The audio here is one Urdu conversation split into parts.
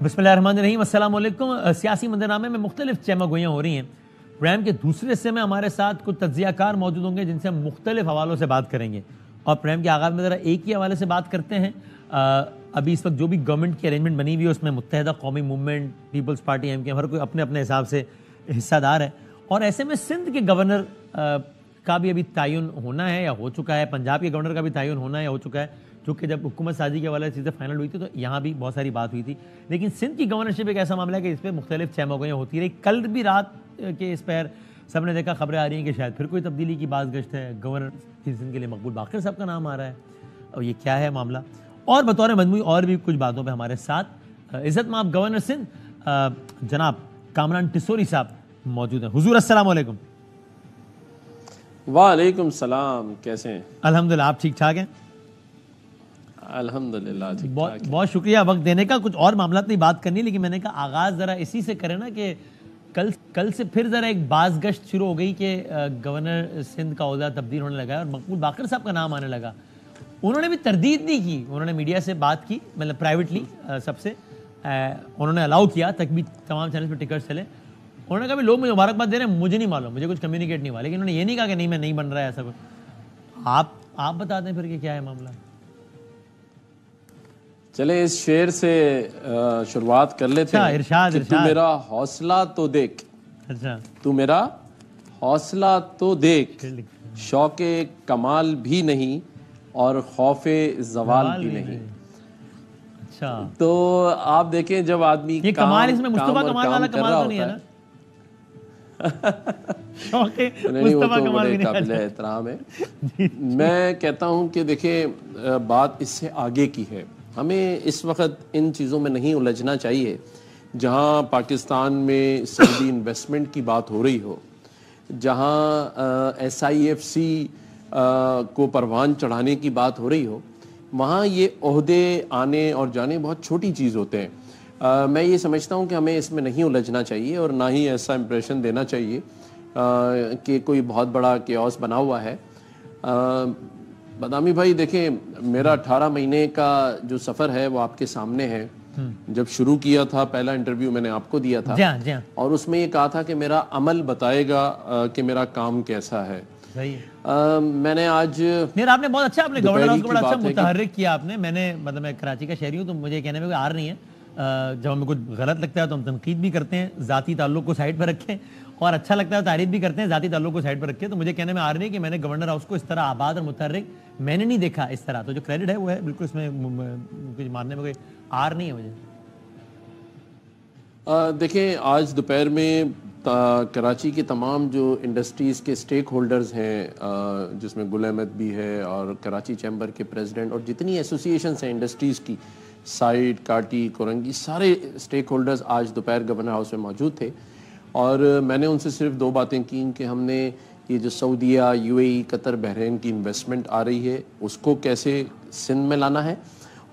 بسم اللہ الرحمن الرحیم، السلام علیکم۔ سیاسی منظرنامے میں مختلف چہمہ گوئیاں ہو رہی ہیں۔ پروگرام کے دوسرے حصے میں ہمارے ساتھ کچھ تجزیہ کار موجود ہوں گے جن سے ہم مختلف حوالوں سے بات کریں گے، اور پروگرام کے آغاز میں ذرا ایک ہی حوالے سے بات کرتے ہیں۔ ابھی اس وقت جو بھی گورنمنٹ کی ارینجمنٹ بنی ہوئی ہے اس میں متحدہ قومی موومنٹ، پیپلز پارٹی، ایم کے، ہر کوئی اپنے اپنے حساب سے حصہ دار ہے، اور ایسے میں سندھ کے گورنر کا بھی ابھی تعین ہونا ہے یا ہو چکا ہے، پنجاب کے گورنر کا بھی تعین ہونا ہے یا ہو چکا ہے، چونکہ جب حکومت سازی کے حوالے سے چیزیں فائنل ہوئی تھی تو یہاں بھی بہت ساری بات ہوئی تھی، لیکن سندھ کی گورنرشپ ایک ایسا معاملہ ہے کہ اس پہ مختلف چہمہ گوئیاں ہوتی رہی۔ کل بھی رات کے اس پر سب نے دیکھا، خبریں آ رہی ہیں کہ شاید پھر کوئی تبدیلی کی باز گشت ہے، گورنر سندھ کے لیے مقبول باقر صاحب کا نام آ رہا ہے، اور یہ کیا ہے معاملہ، اور بطور مجموعی اور بھی کچھ باتوں پہ ہمارے ساتھ عزت مآب گورنر سندھ جناب کامران ٹسوری صاحب موجود ہیں۔ حضور السلام علیکم۔ وعلیکم السلام، کیسے ہیں؟ الحمدللہ، آپ ٹھیک ٹھاک ہیں؟ الحمدللہ ٹھیک ٹھاک۔ بہت شکریہ وقت دینے کا۔ کچھ اور معاملات نہیں بات کرنی، لیکن میں نے کہا آغاز ذرا اسی سے کریں نا کہ کل سے پھر ذرا ایک باز گشت شروع ہو گئی کہ گورنر سندھ کا عہدہ تبدیل ہونے لگا ہے اور مقبول باقر صاحب کا نام آنے لگا۔ انہوں نے بھی تردید نہیں کی، انہوں نے میڈیا سے بات کی، مطلب پرائیویٹلی سب سے انہوں نے الاؤ کیا تک بھی تمام چینلز پہ ٹکٹ چلے۔ انہوں نے کہا بھی لوگ مجھے مبارکباد دے رہے ہیں، مجھے نہیں معلوم، مجھے کچھ کمیونیکیٹ نہیں ہوا، لیکن انہوں نے یہ نہیں کہا کہ نہیں میں نہیں بن رہا ہے ایسا کچھ۔ آپ بتا دیں پھر کہ کیا ہے معاملہ۔ چلیں اس شعر سے شروعات کر لیتے ہیں۔ ارشاد تو میرا حوصلہ تو دیکھ، تو میرا حوصلہ تو دیکھ، شوق کمال بھی نہیں اور خوف زوال بھی نہیں۔ تو آپ دیکھیں جب آدمی یہ کمال اس میں مصطفیٰ کمال والا کمال تو نہیں ہے نا؟ نہیں، وہ تو بڑے قابل احترام ہے۔ میں کہتا ہوں کہ دیکھیں بات اس سے آگے کی ہے، ہمیں اس وقت ان چیزوں میں نہیں الجھنا چاہیے۔ جہاں پاکستان میں سعودی انویسٹمنٹ کی بات ہو رہی ہو، جہاں ایس آئی ایف سی کو پروان چڑھانے کی بات ہو رہی ہو، وہاں یہ عہدے آنے اور جانے بہت چھوٹی چیز ہوتے ہیں۔ میں یہ سمجھتا ہوں کہ ہمیں اس میں نہیں الجھنا چاہیے اور نہ ہی ایسا امپریشن دینا چاہیے کہ کوئی بہت بڑا کیوس بنا ہوا ہے۔ بدامی بھائی دیکھیں، میرا 18 مہینے کا جو سفر ہے وہ آپ کے سامنے ہے۔ جب شروع کیا تھا، پہلا انٹرویو میں نے آپ کو دیا تھا اور اس میں یہ کہا تھا کہ میرا عمل بتائے گا کہ میرا کام کیسا ہے۔ میں نے آج آپ نے بہت اچھا، آپ نے گورنر ہاؤس کو بڑا اچھا متحرک کیا آپ نے۔ مطلب میں کراچی کا شہری ہوں تو مجھے کہنے میں کوئی آر نہیں ہے، جب ہمیں کچھ غلط لگتا ہے تو ہم تنقید بھی کرتے ہیں، ذاتی تعلق کو سائڈ پہ رکھیں، اور اچھا لگتا ہے تعریف بھی کرتے ہیں، ذاتی تعلق کو سائڈ پہ رکھیں۔ تو مجھے کہنے میں آ رہی ہے کہ میں نے گورنر ہاؤس کو اس طرح آباد اور متحرک میں نے نہیں دیکھا اس طرح، تو جو کریڈٹ ہے وہ ہے بالکل، اس میں کچھ ماننے میں کوئی آر نہیں ہے مجھے۔ دیکھیں آج دوپہر میں کراچی کے تمام جو انڈسٹریز کے سٹیک ہولڈرز ہیں، جس میں گل احمد بھی ہے اور کراچی چیمبر کے پریزیڈنٹ اور جتنی ایسوسیشنز ہیں انڈسٹریز کی، سائٹ، کاٹی، کورنگی، سارے سٹیک ہولڈرز آج دوپہر گورنر ہاؤس میں موجود تھے، اور میں نے ان سے صرف 2 باتیں کیں کہ ہم نے یہ جو سعودیہ، یو اے ای، قطر، بحرین کی انویسٹمنٹ آ رہی ہے اس کو کیسے سندھ میں لانا ہے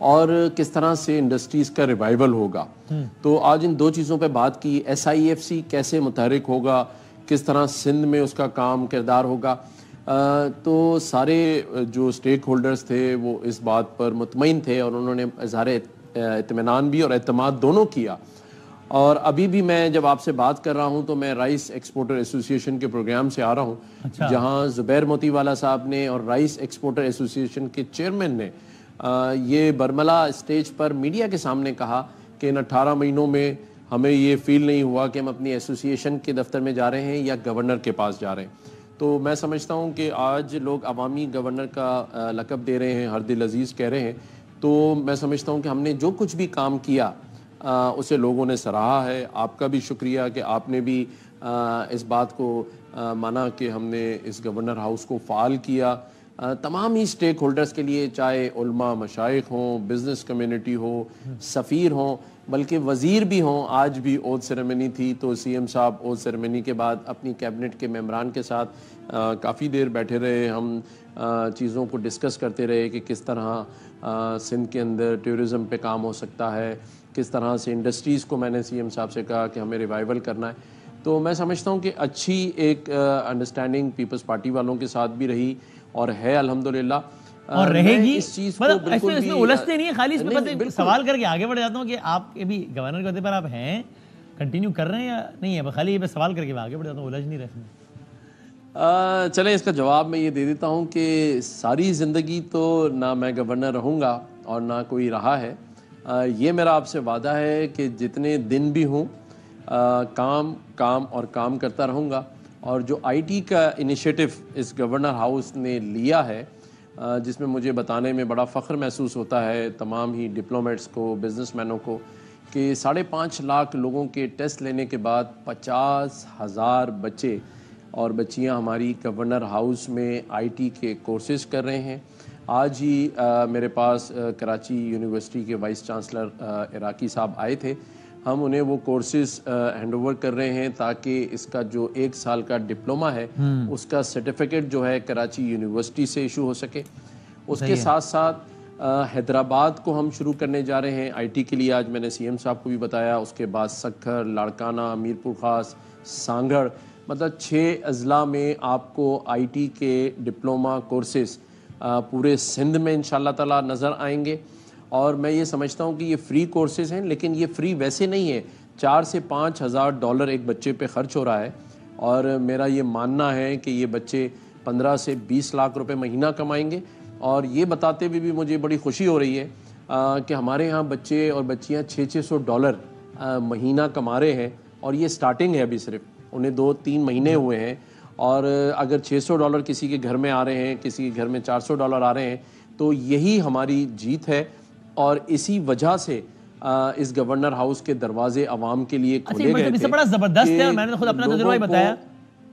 اور کس طرح سے انڈسٹریز کا ریوائیول ہوگا۔ تو آج ان 2 چیزوں پہ بات کی۔ ایس آئی ایف سی کیسے متحرک ہوگا، کس طرح سندھ میں اس کا کام کردار ہوگا۔ تو سارے جو سٹیک ہولڈرز تھے وہ اس بات پر مطمئن تھے اور انہوں نے اظہار اطمینان بھی اور اعتماد دونوں کیا۔ اور ابھی بھی میں جب آپ سے بات کر رہا ہوں تو میں رائس ایکسپورٹر ایسوسیشن کے پروگرام سے آ رہا ہوں، جہاں زبیر موتی والا صاحب نے اور رائس ایکسپورٹر ایسوسیشن کے چیئرمین نے یہ برملا اسٹیج پر میڈیا کے سامنے کہا کہ ان 18 مہینوں میں ہمیں یہ فیل نہیں ہوا کہ ہم اپنی ایسوسیشن کے دفتر میں جا رہے ہیں یا گورنر کے پاس جا رہے ہیں۔ تو میں سمجھتا ہوں کہ آج لوگ عوامی گورنر کا لقب دے رہے ہیں، ہر دل عزیز کہہ رہے ہیں، تو میں سمجھتا ہوں کہ ہم نے جو کچھ بھی کام کیا اسے لوگوں نے سراہا ہے۔ آپ کا بھی شکریہ کہ آپ نے بھی اس بات کو مانا کہ ہم نے اس گورنر ہاؤس کو فعال کیا۔ تمام ہی سٹیک ہولڈرز کے لیے، چاہے علماء، مشائخ ہوں، بزنس کمیونٹی ہو، سفیر ہوں، بلکہ وزیر بھی ہوں۔ آج بھی اوتھ سیریمنی تھی تو سی ایم صاحب اوتھ سیریمنی کے بعد اپنی کیبنٹ کے ممبران کے ساتھ کافی دیر بیٹھے رہے۔ ہم چیزوں کو ڈسکس کرتے رہے کہ کس طرح سندھ کے اندر ٹورزم پہ کام ہو سکتا ہے، کس طرح سے انڈسٹریز کو، میں نے سی ایم صاحب سے کہا کہ ہمیں ریوائیول کرنا ہے۔ تو میں سمجھتا ہوں کہ اچھی ایک انڈرسٹینڈنگ پیپلز پارٹی والوں کے ساتھ بھی رہی اور ہے الحمدللہ۔ اور رہے گی. اس چیز کو مطلب بالکل اس میں الجھتے نہیں ہے, خالی اس میں بس سوال کر کے آگے بڑھ جاتا ہوں کہ آپ کے بھی گورنر کے عہدے پر آپ ہیں, کنٹینیو کر رہے ہیں یا نہیں ہے, خالی یہ سوال کر کے میں آگے بڑھ جاتا ہوں, الجھ نہیں رہے. چلیں اس کا جواب میں یہ دے دیتا ہوں کہ ساری زندگی تو نہ میں گورنر رہوں گا اور نہ کوئی رہا ہے. یہ میرا آپ سے وعدہ ہے کہ جتنے دن بھی ہوں کام اور کام کرتا رہوں گا. اور جو آئی ٹی کا انیشیٹو اس گورنر ہاؤس نے لیا ہے, جس میں مجھے بتانے میں بڑا فخر محسوس ہوتا ہے تمام ہی ڈپلومیٹس کو, بزنس مینوں کو, کہ 5.5 لاکھ لوگوں کے ٹیسٹ لینے کے بعد 50,000 بچے اور بچیاں ہماری گورنر ہاؤس میں آئی ٹی کے کورسز کر رہے ہیں. آج ہی میرے پاس کراچی یونیورسٹی کے وائس چانسلر عراقی صاحب آئے تھے. ہم انہیں وہ کورسز ہینڈ اوور کر رہے ہیں تاکہ اس کا جو 1 سال کا ڈپلومہ ہے اس کا سرٹیفکیٹ جو ہے کراچی یونیورسٹی سے ایشو ہو سکے. اس کے ساتھ ساتھ حیدرآباد کو ہم شروع کرنے جا رہے ہیں آئی ٹی کے لیے. آج میں نے سی ایم صاحب کو بھی بتایا. اس کے بعد سکھر, لاڑکانہ, میرپور خاص, سانگڑ, مطلب 6 اضلاع میں آپ کو آئی ٹی کے ڈپلومہ کورسز پورے سندھ میں انشاءاللہ تعالی نظر آئیں گے. اور میں یہ سمجھتا ہوں کہ یہ فری کورسز ہیں, لیکن یہ فری ویسے نہیں ہے. 4 سے 5 ہزار ڈالر ایک بچے پہ خرچ ہو رہا ہے, اور میرا یہ ماننا ہے کہ یہ بچے 15 سے 20 لاکھ روپے مہینہ کمائیں گے. اور یہ بتاتے ہوئے بھی مجھے بڑی خوشی ہو رہی ہے کہ ہمارے ہاں بچے اور بچیاں $600 مہینہ کما رہے ہیں, اور یہ سٹارٹنگ ہے, ابھی صرف انہیں 2-3 مہینے ہوئے ہیں. اور اگر $600 کسی کے گھر میں آ رہے ہیں, کسی کے گھر میں $400 آ رہے ہیں, تو یہی ہماری جیت ہے. اور اسی وجہ سے اس گورنر ہاؤس کے دروازے عوام کے لیے کھولے گئے تھے. بڑا زبردست ہے, اور میں نے خود اپنا تجربہ ہی بتایا.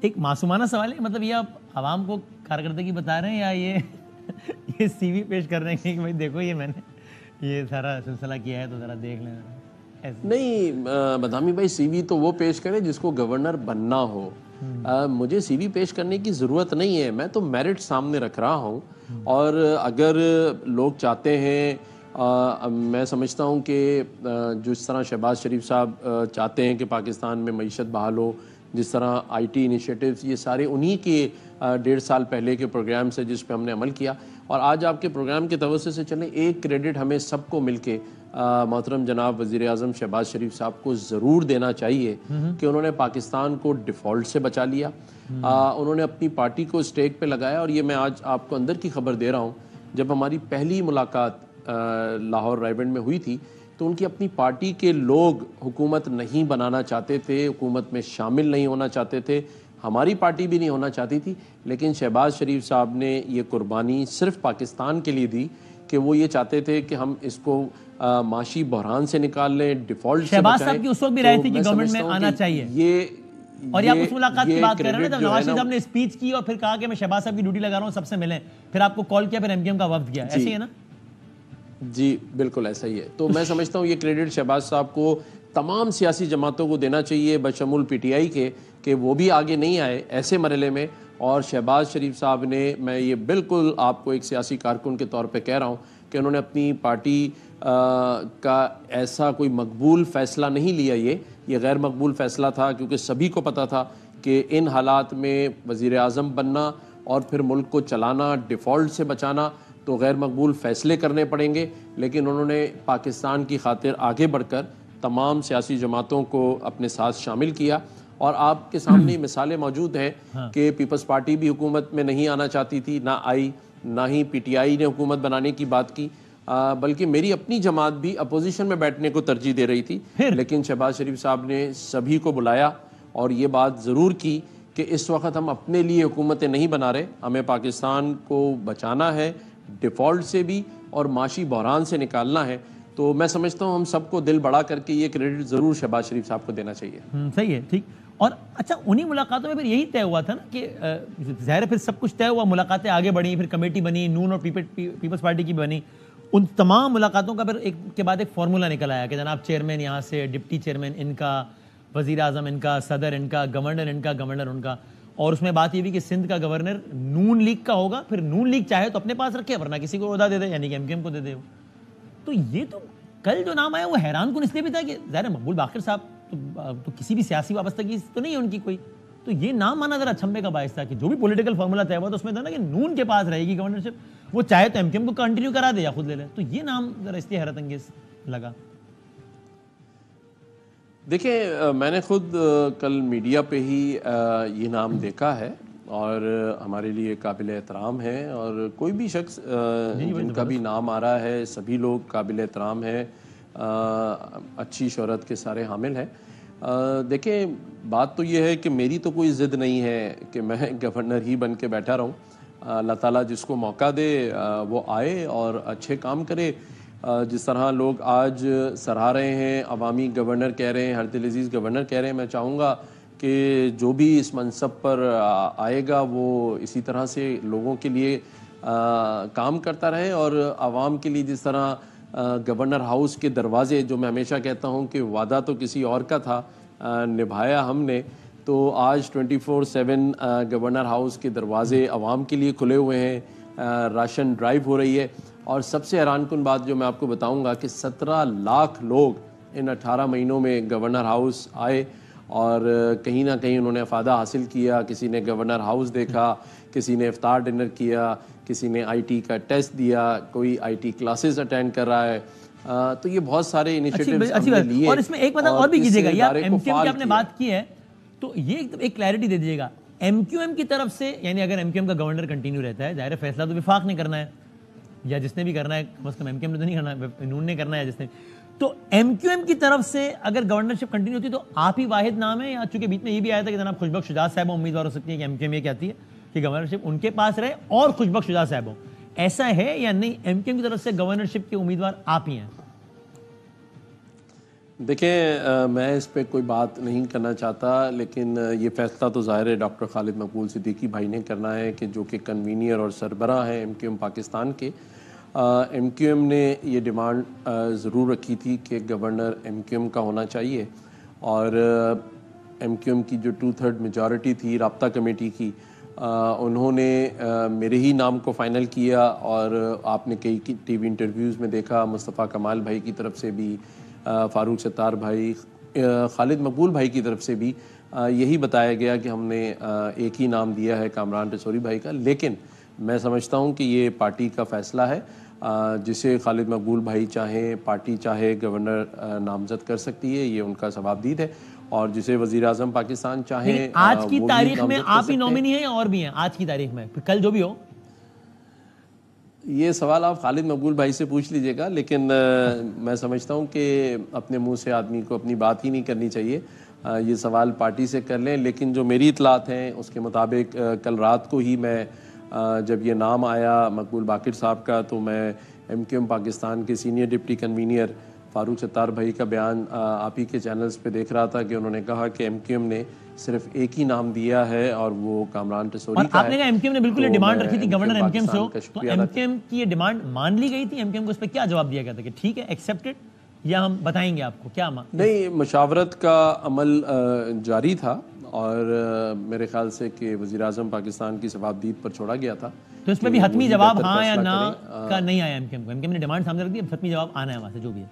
ایک معصومانہ سوال ہے, مطلب یہ آپ عوام کو کارکردگی بتا رہے ہیں یا یہ سی وی پیش کر رہے ہیں کہ بھائی دیکھو یہ میں نے یہ سارا سلسلہ کیا ہے تو ذرا دیکھ لیں؟ نہیں بدامی بھائی, سی وی تو وہ پیش کرے جس کو گورنر بننا ہو. مجھے سی وی پیش کرنے کی ضرورت نہیں ہے, میں تو میرٹ سامنے رکھ رہا ہوں. اور اگر لوگ چاہتے ہیں, میں سمجھتا ہوں کہ جس طرح شہباز شریف صاحب چاہتے ہیں کہ پاکستان میں معیشت بحال ہو, جس طرح آئی ٹی انیشیٹیوز, یہ سارے انہی کے 1.5 سال پہلے کے پروگرام سے جس پہ ہم نے عمل کیا. اور آج آپ کے پروگرام کے توسط سے چلیں, ایک کریڈٹ ہمیں سب کو مل کے محترم جناب وزیر اعظم شہباز شریف صاحب کو ضرور دینا چاہیے کہ انہوں نے پاکستان کو ڈیفالٹ سے بچا لیا. انہوں نے اپنی پارٹی کو اسٹیک پہ لگایا. اور یہ میں آج آپ کو اندر کی خبر دے رہا ہوں, جب ہماری پہلی ملاقات لاہور رائیونڈ میں ہوئی تھی تو ان کی اپنی پارٹی کے لوگ حکومت نہیں بنانا چاہتے تھے, حکومت میں شامل نہیں ہونا چاہتے تھے, ہماری پارٹی بھی نہیں ہونا چاہتی تھی. لیکن شہباز شریف صاحب نے یہ قربانی صرف پاکستان کے لیے دی کہ وہ یہ چاہتے تھے کہ ہم اس کو معاشی بحران سے نکال لیں, ڈیفالٹ سے بچائیں. شہباز صاحب کی اس وقت بھی رائے تھی کہ گورنمنٹ میں آنا چاہیے. اور یہ آپ اس ملاقات کی بات کر رہے ہیں نا, جب نواز شریف صاحب نے اسپیچ کی اور پھر کہا کہ میں شہباز صاحب کی ڈیوٹی لگا رہا ہوں, سب سے ملیں, پھر آپ کو کال کیا, پھر ایم کیو ایم کا وفد کیا, ایسے ہی ہے نا؟ جی بالکل ایسا ہی ہے. تو میں سمجھتا ہوں یہ کریڈٹ شہباز صاحب کو تمام سیاسی جماعتوں کو دینا چاہیے, بشمول پی ٹی آئی کے, کہ وہ بھی آگے نہیں آئے ایسے مرحلے میں. اور شہباز شریف صاحب نے, میں یہ بالکل آپ کو ایک سیاسی کارکن کے طور پہ کہہ رہا ہوں, کہ انہوں نے اپنی پارٹی کا ایسا کوئی مقبول فیصلہ نہیں لیا. یہ غیر مقبول فیصلہ تھا, کیونکہ سبھی کو پتہ تھا کہ ان حالات میں وزیر اعظم بننا اور پھر ملک کو چلانا, ڈیفالٹ سے بچانا, تو غیر مقبول فیصلے کرنے پڑیں گے. لیکن انہوں نے پاکستان کی خاطر آگے بڑھ کر تمام سیاسی جماعتوں کو اپنے ساتھ شامل کیا. اور آپ کے سامنے مثالیں موجود ہیں کہ پیپلز پارٹی بھی حکومت میں نہیں آنا چاہتی تھی, نہ آئی, نہ ہی پی ٹی آئی نے حکومت بنانے کی بات کی, بلکہ میری اپنی جماعت بھی اپوزیشن میں بیٹھنے کو ترجیح دے رہی تھی. لیکن شہباز شریف صاحب نے سبھی کو بلایا اور یہ بات ضرور کی کہ اس وقت ہم اپنے لیے حکومتیں نہیں بنا رہے, ہمیں پاکستان کو بچانا ہے ڈیفالٹ سے بھی اور معاشی بحران سے نکالنا ہے. تو میں سمجھتا ہوں ہم سب کو دل بڑا کر کے یہ کریڈٹ ضرور شہباز شریف صاحب کو دینا چاہیے. صحیح ہے, ٹھیک. اور اچھا, انہی ملاقاتوں میں پھر یہی طے ہوا تھا نا کہ ظاہر ہے پھر سب کچھ طے ہوا, ملاقاتیں آگے بڑھیں, پھر کمیٹی بنی, نون اور پیپلز پارٹی کی بنی. ان تمام ملاقاتوں کا پھر ایک کے بعد ایک فارمولا نکل آیا کہ جناب چیئرمین یہاں سے, ڈپٹی چیئرمین ان کا, وزیر اعظم ان کا, صدر ان کا, گورنر ان کا, گورنر ان کا. اور اس میں بات یہ بھی کہ سندھ کا گورنر نون لیگ کا ہوگا, پھر نون لیگ چاہے تو اپنے پاس رکھے ورنہ کسی کو عہدہ دے دے, یعنی کہ ایم کیو ایم کو دے دے. تو یہ تو کل جو نام آیا وہ حیران کن اس لیے بھی تھا کہ ظاہر مقبول باقر صاحب تو کسی بھی سیاسی وابستگی تو نہیں ہے ان کی کوئی, تو یہ نام آنا ذرا چھمبے کا باعث تھا کہ جو بھی پولیٹیکل فارمولا طے ہوا تو اس میں تھا نا کہ نون کے پاس رہے گی گورنرشپ. وہ چاہے تو MQM کو کنٹینیو کرا دے یا خود لے لے. تو یہ نام ذرا اس لیے حیرت انگیز لگا. دیکھیں میں نے خود کل میڈیا پہ ہی یہ نام دیکھا ہے اور ہمارے لیے قابل احترام ہے, اور کوئی بھی شخص جن کا بھی نام آ رہا ہے سبھی لوگ قابل احترام ہے, اچھی شہرت کے سارے حامل ہیں. دیکھیں بات تو یہ ہے کہ میری تو کوئی ضد نہیں ہے کہ میں گورنر ہی بن کے بیٹھا رہوں. اللہ تعالیٰ جس کو موقع دے وہ آئے اور اچھے کام کرے. جس طرح لوگ آج سراہ رہے ہیں, عوامی گورنر کہہ رہے ہیں, ہر دل عزیز گورنر کہہ رہے ہیں, میں چاہوں گا کہ جو بھی اس منصب پر آئے گا وہ اسی طرح سے لوگوں کے لیے کام کرتا رہے, اور عوام کے لیے جس طرح گورنر ہاؤس کے دروازے, جو میں ہمیشہ کہتا ہوں کہ وعدہ تو کسی اور کا تھا, نبھایا ہم نے, تو آج 24/7 گورنر ہاؤس کے دروازے عوام کے لیے کھلے ہوئے ہیں. راشن ڈرائیو ہو رہی ہے, اور سب سے حیران کن بات جو میں آپ کو بتاؤں گا کہ 17 لاکھ لوگ ان 18 مہینوں میں گورنر ہاؤس آئے اور کہیں نہ کہیں انہوں نے افادہ حاصل کیا. کسی نے گورنر ہاؤس دیکھا, کسی نے افطار ڈنر کیا, کسی نے IT کا ٹیسٹ دیا, کوئی IT کلاسز اٹینڈ کر رہا ہے. تو یہ بہت سارے انیشیٹیوز ہم نے لیے. اور اس میں ایک بات اور بھی کیجیے گا, یا MQM کی آپ نے بات کی ہے تو یہ ایک کلیئرٹی دے دیجیے گا. MQM کی طرف سے, یعنی اگر MQM کا گورنر کنٹینیو رہتا ہے, ظاہر فیصلہ تو وفاق نے کرنا ہے, یا جس نے بھی کرنا ہے, کم از کم MQM نے تو نہیں کرنا ہے, انہوں نے کرنا ہے جس نے. تو MQM کی طرف سے اگر گورنرشپ کنٹینیو ہوتی ہے تو آپ ہی واحد نام ہے, یا چونکہ بیچ میں یہ بھی آیا تھا کہ جناب خوشبخش شجاع صاحب امیدوار ہو سکتی ہے کہ MQM یہ کہتی ہے کہ گورنرشپ ان کے پاس رہے اور خوشبخش شجاع صاحب ہوں, ایسا ہے یا نہیں؟ MQM کی طرف سے گورنرشپ کے امیدوار آپ ہی ہیں. دیکھیں میں اس پہ کوئی بات نہیں کرنا چاہتا, لیکن یہ فیصلہ تو ظاہر ہے ڈاکٹر خالد مقبول صدیقی بھائی نے کرنا ہے, کہ جو کہ کنوینئر اور سربراہ ہیں MQM پاکستان کے. MQM نے یہ ڈیمانڈ ضرور رکھی تھی کہ گورنر MQM کا ہونا چاہیے, اور MQM کی جو 2/3 میجورٹی تھی رابطہ کمیٹی کی, انہوں نے میرے ہی نام کو فائنل کیا. اور آپ نے کئی TV انٹرویوز میں دیکھا, مصطفیٰ کمال بھائی کی طرف سے بھی, فاروق ستار بھائی, خالد مقبول بھائی کی طرف سے بھی یہی بتایا گیا کہ ہم نے ایک ہی نام دیا ہے کامران ٹسوری بھائی کا. لیکن میں سمجھتا ہوں کہ یہ پارٹی کا فیصلہ ہے, جسے خالد مقبول بھائی چاہیں, پارٹی چاہے, گورنر نامزد کر سکتی ہے, یہ ان کا ثوابدید ہے. اور جسے وزیر اعظم پاکستان چاہیں, آج کی تاریخ میں آپ ہی نومینی ہیں اور بھی ہیں آج کی تاریخ میں, کل جو بھی ہو؟ یہ سوال آپ خالد مقبول بھائی سے پوچھ لیجئے گا, لیکن میں سمجھتا ہوں کہ اپنے منہ سے آدمی کو اپنی بات ہی نہیں کرنی چاہیے. یہ سوال پارٹی سے کر لیں. لیکن جو میری اطلاعات ہیں اس کے مطابق کل رات کو ہی میں جب یہ نام آیا مقبول باقر صاحب کا, تو میں MQM پاکستان کے senior deputy convener Farooq Sattar بھائی کا بیان آپ ہی کے چینلز پہ دیکھ رہا تھا کہ انہوں نے کہا کہ MQM نے صرف ایک ہی نام دیا ہے اور وہ کامران ٹسوری کا ہے. آپ نے کہا MQM نے بالکل یہ ڈیمانڈ رکھی تھی گورنر MQM سے ہو, تو MQM کی یہ ڈیمانڈ مان لی گئی تھی؟ MQM کو اس پہ کیا جواب دیا گیا تھا کہ ٹھیک ہے ایکسیپٹڈ, یا ہم بتائیں گے آپ کو کیا؟ نہیں, مشاورت کا عمل جاری تھا, اور میرے خیال سے کہ وزیر اعظم پاکستان کی ثوابدید پر چھوڑا گیا تھا. تو اس میں بھی حتمی جواب ہاں یا نہ کا نہیں آیا MQM کو؟ MQM نے ڈیمانڈ سامنے رکھ دی, اب حتمی جواب آنا ہے وہاں سے جو بھی ہے.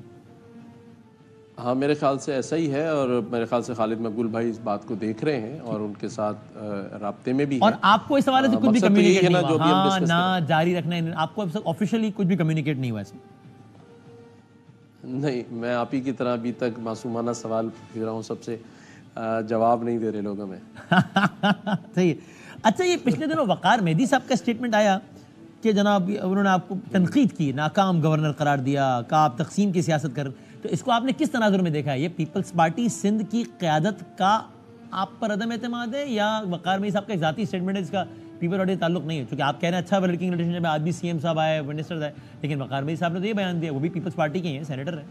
ہاں میرے خیال سے ایسا ہی ہے, اور میرے خیال سے خالد مقبول بھائی اس بات کو دیکھ رہے ہیں اور ان کے ساتھ رابطے میں بھی ہیں. اور آپ کو اس حوالے سے کچھ بھی کمیونیکیٹ نہیں ہوا, ہاں نہ جاری رکھنا ہے, آپ کو اب تک آفیشلی کچھ بھی کمیونیکیٹ نہیں ہوا اس میں؟ نہیں, میں آپ ہی کی طرح ابھی تک معصومانہ سوال پوچھ رہا ہوں, سب سے جواب نہیں دے رہے لوگ ہمیں. صحیح ہے. اچھا, یہ پچھلے دنوں وقار مہدی صاحب کا اسٹیٹمنٹ آیا کہ جناب انہوں نے آپ کو تنقید کی, ناکام گورنر قرار دیا, کہا آپ تقسیم کی سیاست کر, تو اس کو آپ نے کس تناظر میں دیکھا ہے؟ یہ پیپلز پارٹی سندھ کی قیادت کا آپ پر عدم اعتماد ہے, یا وقار مہدی صاحب کا ایک ذاتی اسٹیٹمنٹ ہے جس کا پیپل پارٹی تعلق نہیں ہے؟ چونکہ آپ کہہ رہے ہیں اچھا ورکنگ ریلیشن ہے, آج بھی CM صاحب آئے, منسٹر آئے, لیکن وقار مہدی صاحب نے تو یہ بیان دیا, وہ بھی پیپلز پارٹی کے ہیں, سینیٹر ہیں.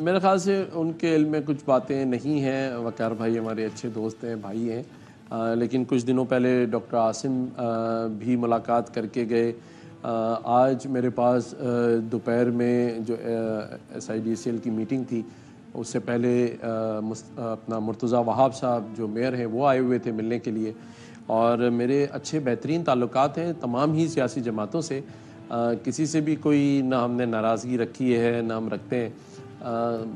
میرے خیال سے ان کے علم میں کچھ باتیں نہیں ہیں. وقار بھائی ہمارے اچھے دوست ہیں, بھائی ہیں, لیکن کچھ دنوں پہلے ڈاکٹر عاصم بھی ملاقات کر کے گئے. آج میرے پاس دوپہر میں جو SIDCL کی میٹنگ تھی, اس سے پہلے اپنا مرتضیٰ وہاب صاحب جو میئر ہیں وہ آئے ہوئے تھے ملنے کے لیے, اور میرے اچھے بہترین تعلقات ہیں تمام ہی سیاسی جماعتوں سے. کسی سے بھی کوئی نہ ہم نے ناراضگی رکھی ہے نہ ہم رکھتے ہیں.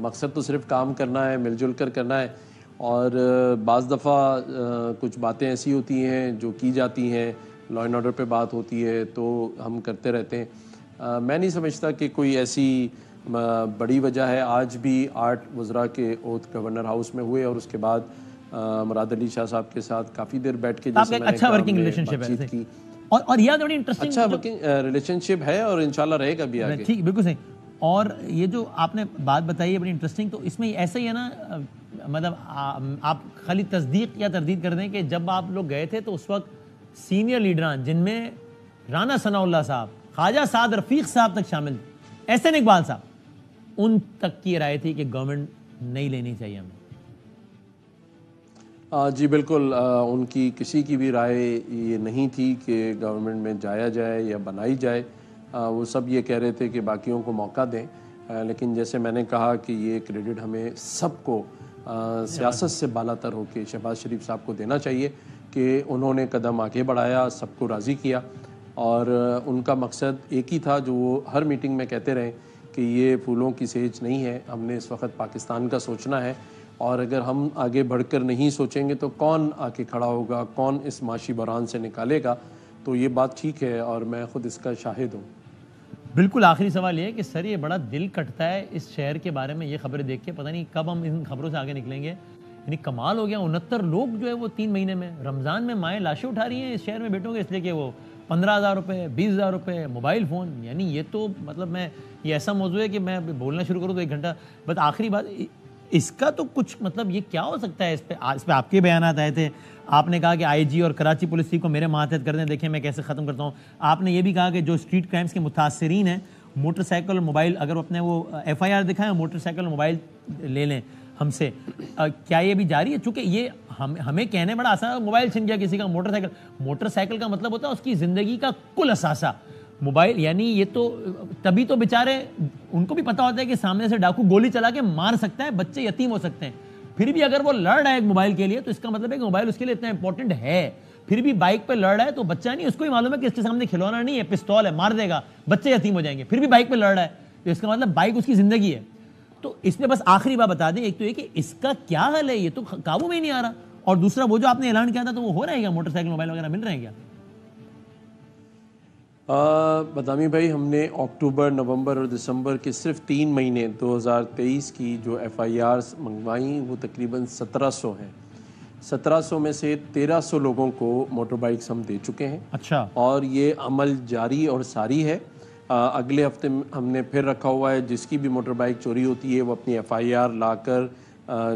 مقصد تو صرف کام کرنا ہے, مل جل کر کرنا ہے. اور بعض دفعہ کچھ باتیں ایسی ہوتی ہیں جو کی جاتی ہیں لا اینڈ آرڈر پہ بات ہوتی ہے تو ہم کرتے رہتے ہیں. میں نہیں سمجھتا کہ کوئی ایسی بڑی وجہ ہے. آج بھی 8 وزراء کے اوتھ گورنر ہاؤس میں ہوئے اور اس کے بعد مراد علی شاہ صاحب کے ساتھ کافی دیر بیٹھ کے جیسے میں نے اچھا ورکنگ ریلیشن شپ ہے کی. اور یہ بڑی انٹرسٹنگ اچھا ورکنگ ریلیشن شپ ہے اور انشاءاللہ رہے گا بھی آگے. ٹھیک, بالکل صحیح. اور یہ جو آپ نے بات بتائی ہے بڑی انٹرسٹنگ, تو اس میں ایسا ہی ہے نا, مطلب آپ خالی تصدیق یا تردید کر دیں کہ جب آپ لوگ گئے تھے تو اس وقت سینئر لیڈران جن میں رانا ثناء اللہ صاحب, خواجہ سعد رفیق صاحب تک شامل تھے, احسن اقبال صاحب, ان تک کی رائے تھی کہ گورنمنٹ نہیں لینی چاہیے ہمیں. جی بالکل, ان کی کسی کی بھی رائے یہ نہیں تھی کہ گورنمنٹ میں جایا جائے یا بنائی جائے. وہ سب یہ کہہ رہے تھے کہ باقیوں کو موقع دیں, لیکن جیسے میں نے کہا کہ یہ کریڈٹ ہمیں سب کو سیاست سے بالا تر ہو کے شہباز شریف صاحب کو دینا چاہیے کہ انہوں نے قدم آگے بڑھایا, سب کو راضی کیا, اور ان کا مقصد ایک ہی تھا جو وہ ہر میٹنگ میں کہتے رہے کہ یہ پھولوں کی سیج نہیں ہے, ہم نے اس وقت پاکستان کا سوچنا ہے, اور اگر ہم آگے بڑھ کر نہیں سوچیں گے تو کون آ کے کھڑا ہوگا, کون اس معاشی بحران سے نکالے گا. تو یہ بات ٹھیک ہے اور میں خود اس کا شاہد ہوں. بالکل. آخری سوال یہ ہے کہ سر یہ بڑا دل کٹتا ہے اس شہر کے بارے میں یہ خبریں دیکھ کے, پتہ نہیں کب ہم ان خبروں سے آگے نکلیں گے. یعنی کمال ہو گیا, 69 لوگ جو ہے وہ 3 مہینے میں, رمضان میں مائیں لاشیں اٹھا رہی ہیں اس شہر میں بیٹوں کے, اس لیے کہ وہ 15,000 روپے, 20,000 روپے, موبائل فون. یعنی یہ تو مطلب میں یہ ایسا موضوع ہے کہ میں بولنا شروع کروں تو 1 گھنٹہ. بس آخری بات, اس کا تو کچھ مطلب یہ کیا ہو سکتا ہے؟ اس پہ آپ کے بیانات آئے تھے, آپ نے کہا کہ آئی جی اور کراچی پولیس کو میرے ماتحت کر دیں, دیکھیں میں کیسے ختم کرتا ہوں. آپ نے یہ بھی کہا کہ جو اسٹریٹ کرائمز کے متاثرین ہیں, موٹر سائیکل, موبائل, اگر اپنے وہ ایف آئی آر دکھائیں, موٹر سائیکل, موبائل لے لیں ہم سے. کیا یہ بھی جاری ہے؟ چونکہ یہ ہمیں کہنے بڑا آسان ہے, موبائل چھن گیا کسی کا, موٹر سائیکل کا مطلب ہوتا ہے اس کی زندگی کا کل اثاثہ موبائل. یعنی یہ تو تبھی تو بیچارے ان کو بھی پتا ہوتا ہے کہ سامنے سے ڈاکو گولی چلا کے مار سکتا ہے, بچے یتیم ہو سکتے ہیں, پھر بھی اگر وہ لڑ رہا ہے ایک موبائل کے لیے تو اس کا مطلب ہے کہ موبائل اس کے لیے اتنا امپورٹنٹ ہے. پھر بھی بائک پہ لڑ رہا ہے تو بچہ نہیں, اس کو بھی معلوم ہے کہ اس کے سامنے کھلونا نہیں ہے, پستول ہے, مار دے گا, بچے یتیم ہو جائیں گے, پھر بھی بائک پہ لڑ رہا ہے تو اس کا مطلب بائک اس کی زندگی ہے. تو اس میں بس آخری بات بتا دیں, ایک تو یہ کہ اس کا کیا حل ہے, یہ تو قابو میں ہی نہیں آ رہا, اور دوسرا وہ جو آپ نے اعلان کیا تھا تو وہ ہو رہا ہے کیا, موٹر سائیکل, موبائل وغیرہ مل رہے ہیں کیا؟ بدامی بھائی, ہم نے اکتوبر, نومبر اور دسمبر کے صرف 3 مہینے 2023 کی جو ایف آئی آرز منگوائیں وہ تقریباً 1700 ہیں. 1700 میں سے 1300 لوگوں کو موٹر بائکس ہم دے چکے ہیں. اچھا. اور یہ عمل جاری اور ساری ہے. اگلے ہفتے ہم نے پھر رکھا ہوا ہے, جس کی بھی موٹر بائک چوری ہوتی ہے وہ اپنی ایف آئی آر لا کر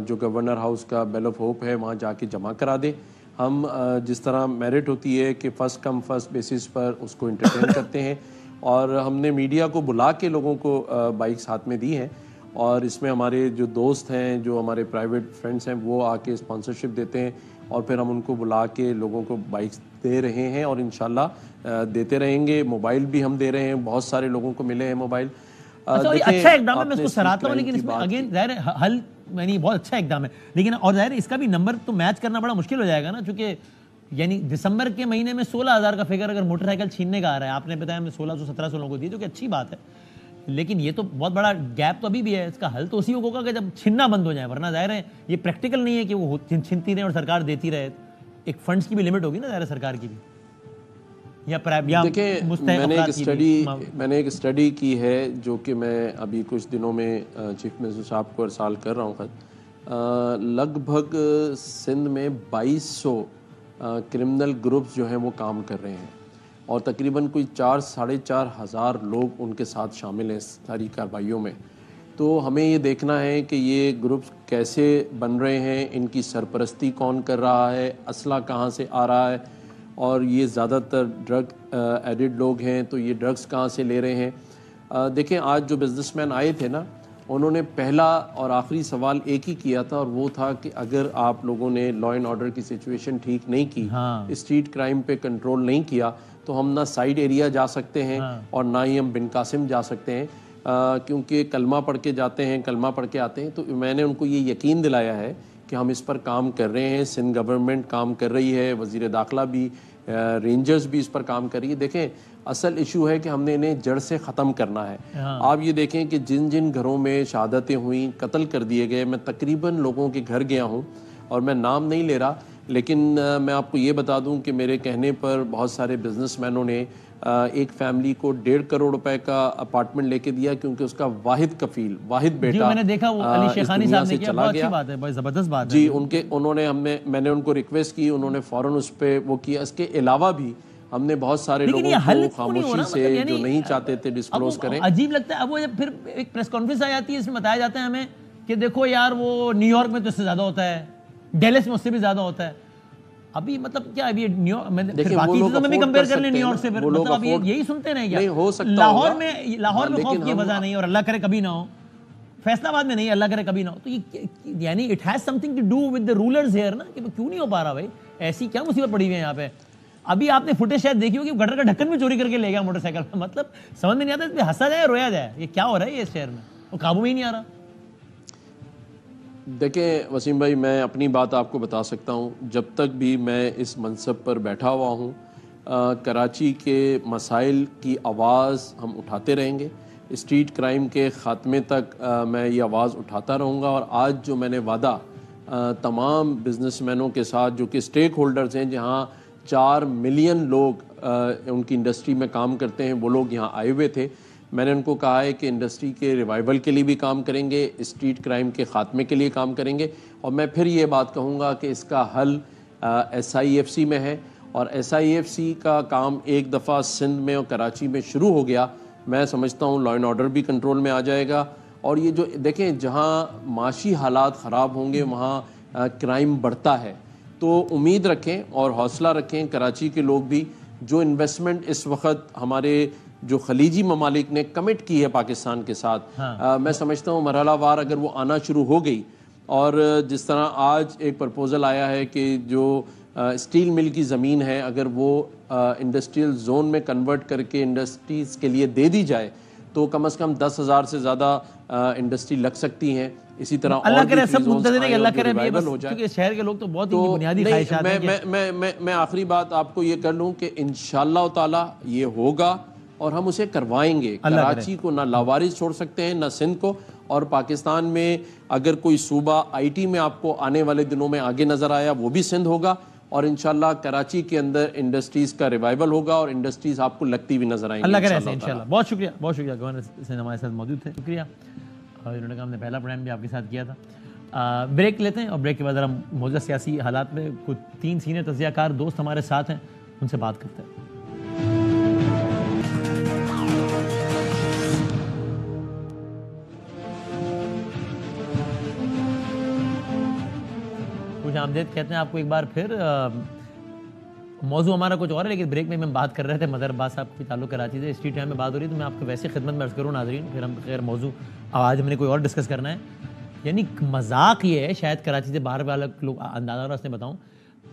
جو گورنر ہاؤس کا بیل آف ہوپ ہے وہاں جا کے جمع کرا دے. ہم جس طرح میرٹ ہوتی ہے کہ فرسٹ کم فرسٹ بیسس پر اس کو انٹرٹین کرتے ہیں, اور ہم نے میڈیا کو بلا کے لوگوں کو بائکس ہاتھ میں دی ہیں, اور اس میں ہمارے جو دوست ہیں, جو ہمارے پرائیویٹ فرینڈس ہیں, وہ آ کے اسپانسرشپ دیتے ہیں, اور پھر ہم ان کو بلا کے لوگوں کو بائکس دے رہے ہیں, اور انشاءاللہ دیتے رہیں گے. موبائل بھی ہم دے رہے ہیں, بہت سارے لوگوں کو ملے ہیں موبائل. اچھا اقدام ہے, میں اس کو سراہتا ہوں, لیکن اس میں اگین ظاہر حل یعنی بہت اچھا اقدام ہے, لیکن اور ظاہر اس کا بھی نمبر تو میچ کرنا بڑا مشکل ہو جائے گا نا, چونکہ یعنی دسمبر کے مہینے میں 16,000 کا فگر اگر موٹر سائیکل چھیننے کا آ رہا ہے, آپ نے بتایا میں 1600-1700 لوگوں کو دی, جو کہ اچھی بات ہے, لیکن یہ تو بہت بڑا گیپ تو ابھی بھی ہے. اس کا حل تو اسی ہوگا کہ جب چھننا بند ہو جائے, ورنہ ظاہر ہے یہ پریکٹیکل نہیں ہے کہ وہ چھنتی رہے اور سرکار دیتی رہے. ایک فنڈز کی بھی لمٹ ہوگی نا ظاہر سرکار کی بھی. دیکھیں, میں نے ایک اسٹڈی کی ہے جو کہ میں ابھی کچھ دنوں میں چیف منسٹر صاحب کو ارسال کر رہا ہوں خط. لگ بھگ سندھ میں 2200 کرمنل گروپس جو ہیں وہ کام کر رہے ہیں, اور تقریباً کوئی 4-4.5 ہزار لوگ ان کے ساتھ شامل ہیں ساری کارروائیوں میں. تو ہمیں یہ دیکھنا ہے کہ یہ گروپس کیسے بن رہے ہیں, ان کی سرپرستی کون کر رہا ہے, اسلحہ کہاں سے آ رہا ہے, اور یہ زیادہ تر ڈرگ ایڈڈ لوگ ہیں تو یہ ڈرگس کہاں سے لے رہے ہیں. دیکھیں, آج جو بزنس مین آئے تھے نا, انہوں نے پہلا اور آخری سوال ایک ہی کیا تھا, اور وہ تھا کہ اگر آپ لوگوں نے لا اینڈ آرڈر کی سچویشن ٹھیک نہیں کی, اسٹریٹ کرائم پہ کنٹرول نہیں کیا, تو ہم نہ سائیڈ ایریا جا سکتے ہیں اور نہ ہی ہم بن قاسم جا سکتے ہیں, کیونکہ کلمہ پڑھ کے جاتے ہیں, کلمہ پڑھ کے آتے ہیں. تو میں نے ان کو یہ یقین دلایا ہے کہ ہم اس پر کام کر رہے ہیں, سندھ گورنمنٹ کام کر رہی ہے, وزیر داخلہ بھی, رینجرز بھی اس پر کام کر رہی ہے. دیکھیں, اصل ایشو ہے کہ ہم نے انہیں جڑ سے ختم کرنا ہے. آپ یہ دیکھیں کہ جن جن گھروں میں شہادتیں ہوئیں, قتل کر دیے گئے, میں تقریباً لوگوں کے گھر گیا ہوں اور میں نام نہیں لے رہا, لیکن میں آپ کو یہ بتا دوں کہ میرے کہنے پر بہت سارے بزنس مینوں نے ایک فیملی کو 1.5 کروڑ روپے کا اپارٹمنٹ لے کے دیا کیونکہ اس کا واحد کفیل، واحد بیٹا میں نے دیکھا وہ علی شیخانی صاحب نے کیا، بہت اچھی بات ہے، بہت زبردست بات ہے جی، انہوں نے میں نے ان کو ریکویسٹ کی، انہوں نے فوراً اس پہ وہ کیا۔ اس کے علاوہ بھی ہم نے بہت سارے لوگوں کو خاموشی سے جو نہیں چاہتے تھے ڈسکلوز کریں۔ عجیب لگتا ہے اب وہ پھر ایک پریس کانفرنس آ جاتی ہے، اس میں بتایا جاتا ہے ہمیں کہ دیکھو یار وہ نیو یارک میں تو اس سے زیادہ ہوتا ہے، ڈیلس میں اس سے بھی زیادہ ہوتا ہے۔ ابھی مطلب کیا ابھی باقی چیزوں میں بھی کمپیئر کر لیں نیو یارک سے، پھر مطلب اب یہی سنتے رہیں کیا؟ لاہور میں خوف کی وجہ نہیں، اور اللہ کرے کبھی نہ ہو، فیصل آباد میں نہیں، اللہ کرے کبھی نہ ہو، تو یہ یعنی it has something to do with the rulers here نا، کہ کیوں نہیں ہو پا رہا بھائی، ایسی کیا مصیبت پڑی ہوئی ہے یہاں پہ۔ ابھی آپ نے فوٹیج شاید دیکھی ہوگی، گٹر کا ڈھکن بھی چوری کر کے لے گیا موٹر سائیکل میں، مطلب سمجھ میں نہیں آتا اس پہ ہنسا جائے رویا جائے، یہ کیا ہو رہا ہے یہ اس شہر میں، وہ قابو میں ہی نہیں آ رہا۔ دیکھیں وسیم بھائی، میں اپنی بات آپ کو بتا سکتا ہوں، جب تک بھی میں اس منصب پر بیٹھا ہوا ہوں، کراچی کے مسائل کی آواز ہم اٹھاتے رہیں گے، اسٹریٹ کرائم کے خاتمے تک میں یہ آواز اٹھاتا رہوں گا۔ اور آج جو میں نے وعدہ تمام بزنس مینوں کے ساتھ جو کہ اسٹیک ہولڈرز ہیں، جہاں 4 ملین لوگ ان کی انڈسٹری میں کام کرتے ہیں، وہ لوگ یہاں آئے ہوئے تھے، میں نے ان کو کہا ہے کہ انڈسٹری کے ریوائیول کے لیے بھی کام کریں گے، اسٹریٹ کرائم کے خاتمے کے لیے کام کریں گے، اور میں پھر یہ بات کہوں گا کہ اس کا حل SIFC میں ہے، اور SIFC کا کام ایک دفعہ سندھ میں اور کراچی میں شروع ہو گیا، میں سمجھتا ہوں لا اینڈ آرڈر بھی کنٹرول میں آ جائے گا۔ اور یہ جو دیکھیں جہاں معاشی حالات خراب ہوں گے وہاں کرائم بڑھتا ہے، تو امید رکھیں اور حوصلہ رکھیں کراچی کے لوگ بھی، جو انویسٹمنٹ اس وقت ہمارے جو خلیجی ممالک نے کمٹ کی ہے پاکستان کے ساتھ، میں سمجھتا ہوں مرحلہ وار اگر وہ آنا شروع ہو گئی، اور جس طرح آج ایک پرپوزل آیا ہے کہ جو اسٹیل مل کی زمین ہے اگر وہ انڈسٹریل زون میں کنورٹ کر کے انڈسٹریز کے لیے دے دی جائے تو کم از کم 10,000 سے زیادہ انڈسٹری لگ سکتی ہیں۔ اسی طرح اللہ کرے سب منتظر ہیں کہ اللہ کرے کیونکہ شہر کے لوگ تو بہت ہی بنیادی خواہشات ہیں۔ میں آخری بات آپ کو یہ کر لوں کہ انشاءاللہ تعالی یہ ہوگا اور ہم اسے کروائیں گے۔ کراچی کو نہ لاوارث چھوڑ سکتے ہیں، نہ سندھ کو، اور پاکستان میں اگر کوئی صوبہ IT میں آپ کو آنے والے دنوں میں آگے نظر آیا وہ بھی سندھ ہوگا، اور انشاءاللہ کراچی کے اندر انڈسٹریز کا ریوائیول ہوگا اور انڈسٹریز آپ کو لگتی بھی نظر آئیں گی۔ اللہ کرے ایسے انشاءاللہ۔ بہت شکریہ، بہت شکریہ، گورنر سے ہمارے ساتھ موجود تھے، شکریہ۔ اور انہوں نے کہا ہم نے پہلا پروگرام بھی آپ کے ساتھ کیا تھا۔ بریک لیتے ہیں اور بریک کے بعد ہم موجودہ سیاسی حالات میں کچھ 3 سینئر تجزیہ کار دوست ہمارے ساتھ ہیں، ان سے بات کرتے ہیں۔ خوش آمدید کہتے ہیں آپ کو ایک بار پھر۔ موضوع ہمارا کچھ اور ہے، لیکن بریک میں ہم بات کر رہے تھے مظہر عباس صاحب کی تعلق کراچی سے، اسٹریٹ ٹائم میں بات ہو رہی ہے، تو میں آپ کو ویسے خدمت میں عرض کروں ناظرین، پھر ہم خیر موضوع آج ہم نے کوئی اور ڈسکس کرنا ہے۔ یعنی مذاق یہ ہے، شاید کراچی سے باہر والے لوگ اندازہ راستے بتاؤں،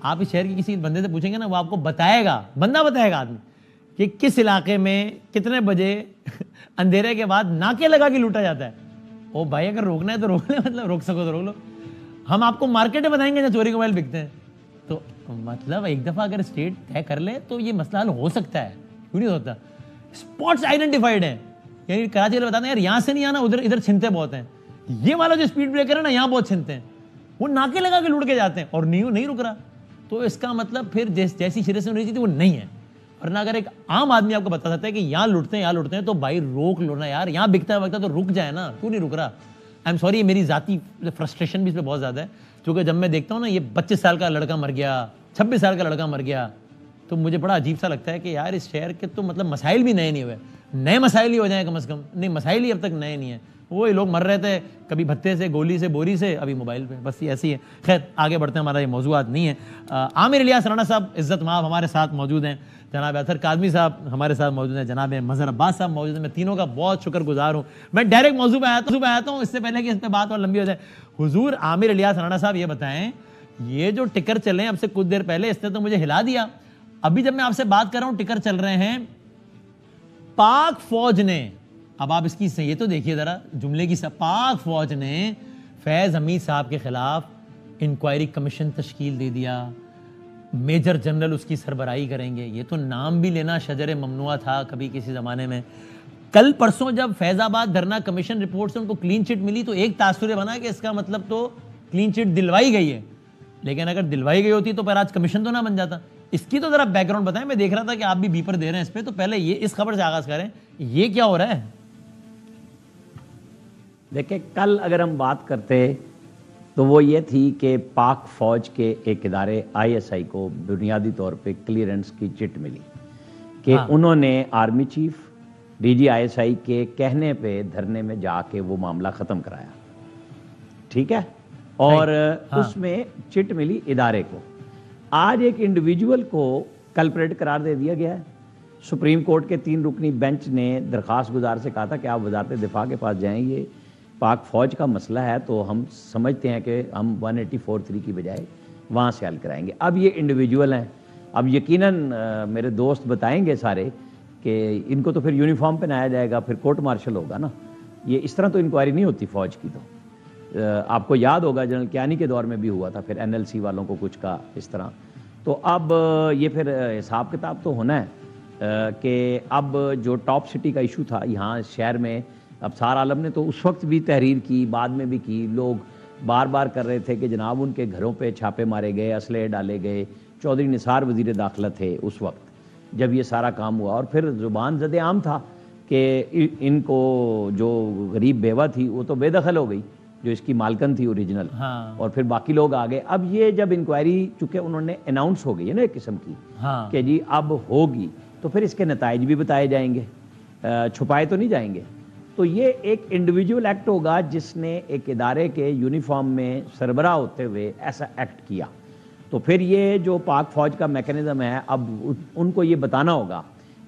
آپ اس شہر کے کسی بندے سے پوچھیں گے نا، وہ آپ کو بتائے گا، بندہ بتائے گا آدمی، کہ کس علاقے میں کتنے بجے اندھیرے کے بعد ناکے لگا کے لوٹا جاتا ہے۔ او بھائی اگر روکنا ہے تو روک لیں، مطلب روک سکو تو روک لو۔ ہم آپ کو مارکیٹیں بتائیں گے جہاں چوری کے موبائل بکتے ہیں، تو مطلب ایک دفعہ اگر اسٹیٹ طے کر لے تو یہ مسئلہ حل ہو سکتا ہے، کیوں نہیں ہوتا؟ اسپاٹس آئیڈینٹیفائڈ ہیں، یعنی کراچی والے بتاتے ہیں یار یہاں سے نہیں آنا، ادھر چھنتے بہت ہیں، یہ والا جو اسپیڈ بریکر ہے نا یہاں بہت چھنتے ہیں، وہ ناکے لگا کے لوٹ کے جاتے ہیں اور نہیں رک رہا، تو اس کا مطلب پھر جیسی شرح سے ہونی چاہیے وہ نہیں ہے۔ ورنہ اگر ایک عام آدمی آپ کو بتا سکتا ہے کہ یہاں لوٹتے ہیں تو بھائی روک لو نا یار، یہاں بکتا ہے تو رک جائے نا، کیوں نہیں رک رہا؟ آئی ایم سوری، میری ذاتی فرسٹریشن بھی اس پہ بہت زیادہ ہے، کیونکہ جب میں دیکھتا ہوں نا یہ 25 سال کا لڑکا مر گیا، 26 سال کا لڑکا مر گیا، تو مجھے بڑا عجیب سا لگتا ہے کہ یار اس شہر کے تو مطلب مسائل بھی نئے نہیں ہوئے، نئے مسائل ہی ہو جائیں کم از کم، نہیں مسائل ہی اب تک نئے نہیں ہیں، وہی لوگ مر رہے تھے کبھی بھتے سے، گولی سے، بوری سے، ابھی موبائل پہ، بس یہ ایسی ہے۔ خیر آگے بڑھتے ہیں، ہمارا یہ موضوعات نہیں ہے۔ عامر الیاس رانا صاحب عزت مآب ہمارے ساتھ موجود ہیں، جناب اطہر کاظمی صاحب ہمارے ساتھ موجود ہیں، جناب مظہر عباس صاحب موجود ہیں، میں تینوں کا بہت شکر گزار ہوں۔ میں ڈائریکٹ موضوع پہ آتا ہوں اس سے پہلے کہ اس پہ بات اور لمبی ہو جائے۔ حضور عامر الیاس رانا صاحب یہ بتائیں، یہ جو ٹکر چل رہے ہیں اب سے کچھ دیر پہلے، اس نے تو مجھے ہلا دیا، ابھی جب میں آپ سے بات کر رہا ہوں ٹکر چل رہے ہیں، پاک فوج نے، اب آپ اس کی یہ تو دیکھیے ذرا جملے کی، پاک فوج نے فیض حمید صاحب کے خلاف انکوائری کمیشن تشکیل دے دیا، میجر جنرل اس کی سربراہی کریں گے۔ یہ تو نام بھی لینا شجر ممنوع تھا کبھی کسی زمانے میں۔ کل پرسوں جب فیض آباد دھرنا کمیشن رپورٹ سے ان کو کلین چٹ ملی تو ایک تاثر بنا کہ اس کا مطلب تو کلین چٹ دلوائی گئی ہے، لیکن اگر دلوائی گئی ہوتی تو پھر آج کمیشن تو نہ بن جاتا. اس کی تو ذرا بیک گراؤنڈ بتائیں. میں دیکھ رہا تھا کہ آپ بھی بیپر دے رہے ہیں اس پہ, تو پہلے یہ اس خبر سے آغاز کریں, یہ کیا ہو رہا ہے؟ دیکھیں, کل اگر ہم بات کرتے تو وہ یہ تھی کہ پاک فوج کے ایک ادارے ISI کو بنیادی طور پہ کلیئرنس کی چٹ ملی کہ انہوں نے آرمی چیف DG ISI کے کہنے پہ دھرنے میں جا کے وہ معاملہ ختم کرایا, ٹھیک ہے, اور اس میں چٹ ملی ادارے کو. آج ایک انڈیویجول کو کلپریٹ قرار دے دیا گیا ہے. سپریم کورٹ کے 3 رکنی بینچ نے درخواست گزار سے کہا تھا کہ آپ وزارت دفاع کے پاس جائیں, یہ پاک فوج کا مسئلہ ہے تو ہم سمجھتے ہیں کہ ہم 184(3) کی بجائے وہاں سے حل کرائیں گے. اب یہ انڈیویجول ہیں, اب یقیناً میرے دوست بتائیں گے سارے کہ ان کو تو پھر یونیفارم پہنایا جائے گا, پھر کورٹ مارشل ہوگا نا. یہ اس طرح تو انکوائری نہیں ہوتی فوج کی. تو آپ کو یاد ہوگا جنرل کیانی کے دور میں بھی ہوا تھا, پھر NLC والوں کو کچھ کا اس طرح. تو اب یہ پھر حساب کتاب تو ہونا ہے کہ اب جو ٹاپ سٹی کا ایشو تھا یہاں شہر میں, اب سار عالم نے تو اس وقت بھی تحریر کی, بعد میں بھی کی. لوگ بار بار کر رہے تھے کہ جناب ان کے گھروں پہ چھاپے مارے گئے, اسلحے ڈالے گئے. چودھری نثار وزیر داخلہ تھے اس وقت جب یہ سارا کام ہوا, اور پھر زبان زد عام تھا کہ ان کو جو غریب بیوہ تھی وہ تو بے دخل ہو گئی, جو اس کی مالکن تھی اوریجنل, اور پھر باقی لوگ آ گئے. اب یہ جب انکوائری چونکہ انہوں نے اناؤنس ہو گئی ہے نا ایک قسم کی کہ جی اب ہوگی, تو پھر اس کے نتائج بھی بتائے جائیں گے, چھپائے تو نہیں جائیں گے. تو یہ ایک انڈیویجول ایکٹ ہوگا جس نے ایک ادارے کے یونیفارم میں سربراہ ہوتے ہوئے ایسا ایکٹ کیا. تو پھر یہ جو پاک فوج کا میکنزم ہے, اب ان کو یہ بتانا ہوگا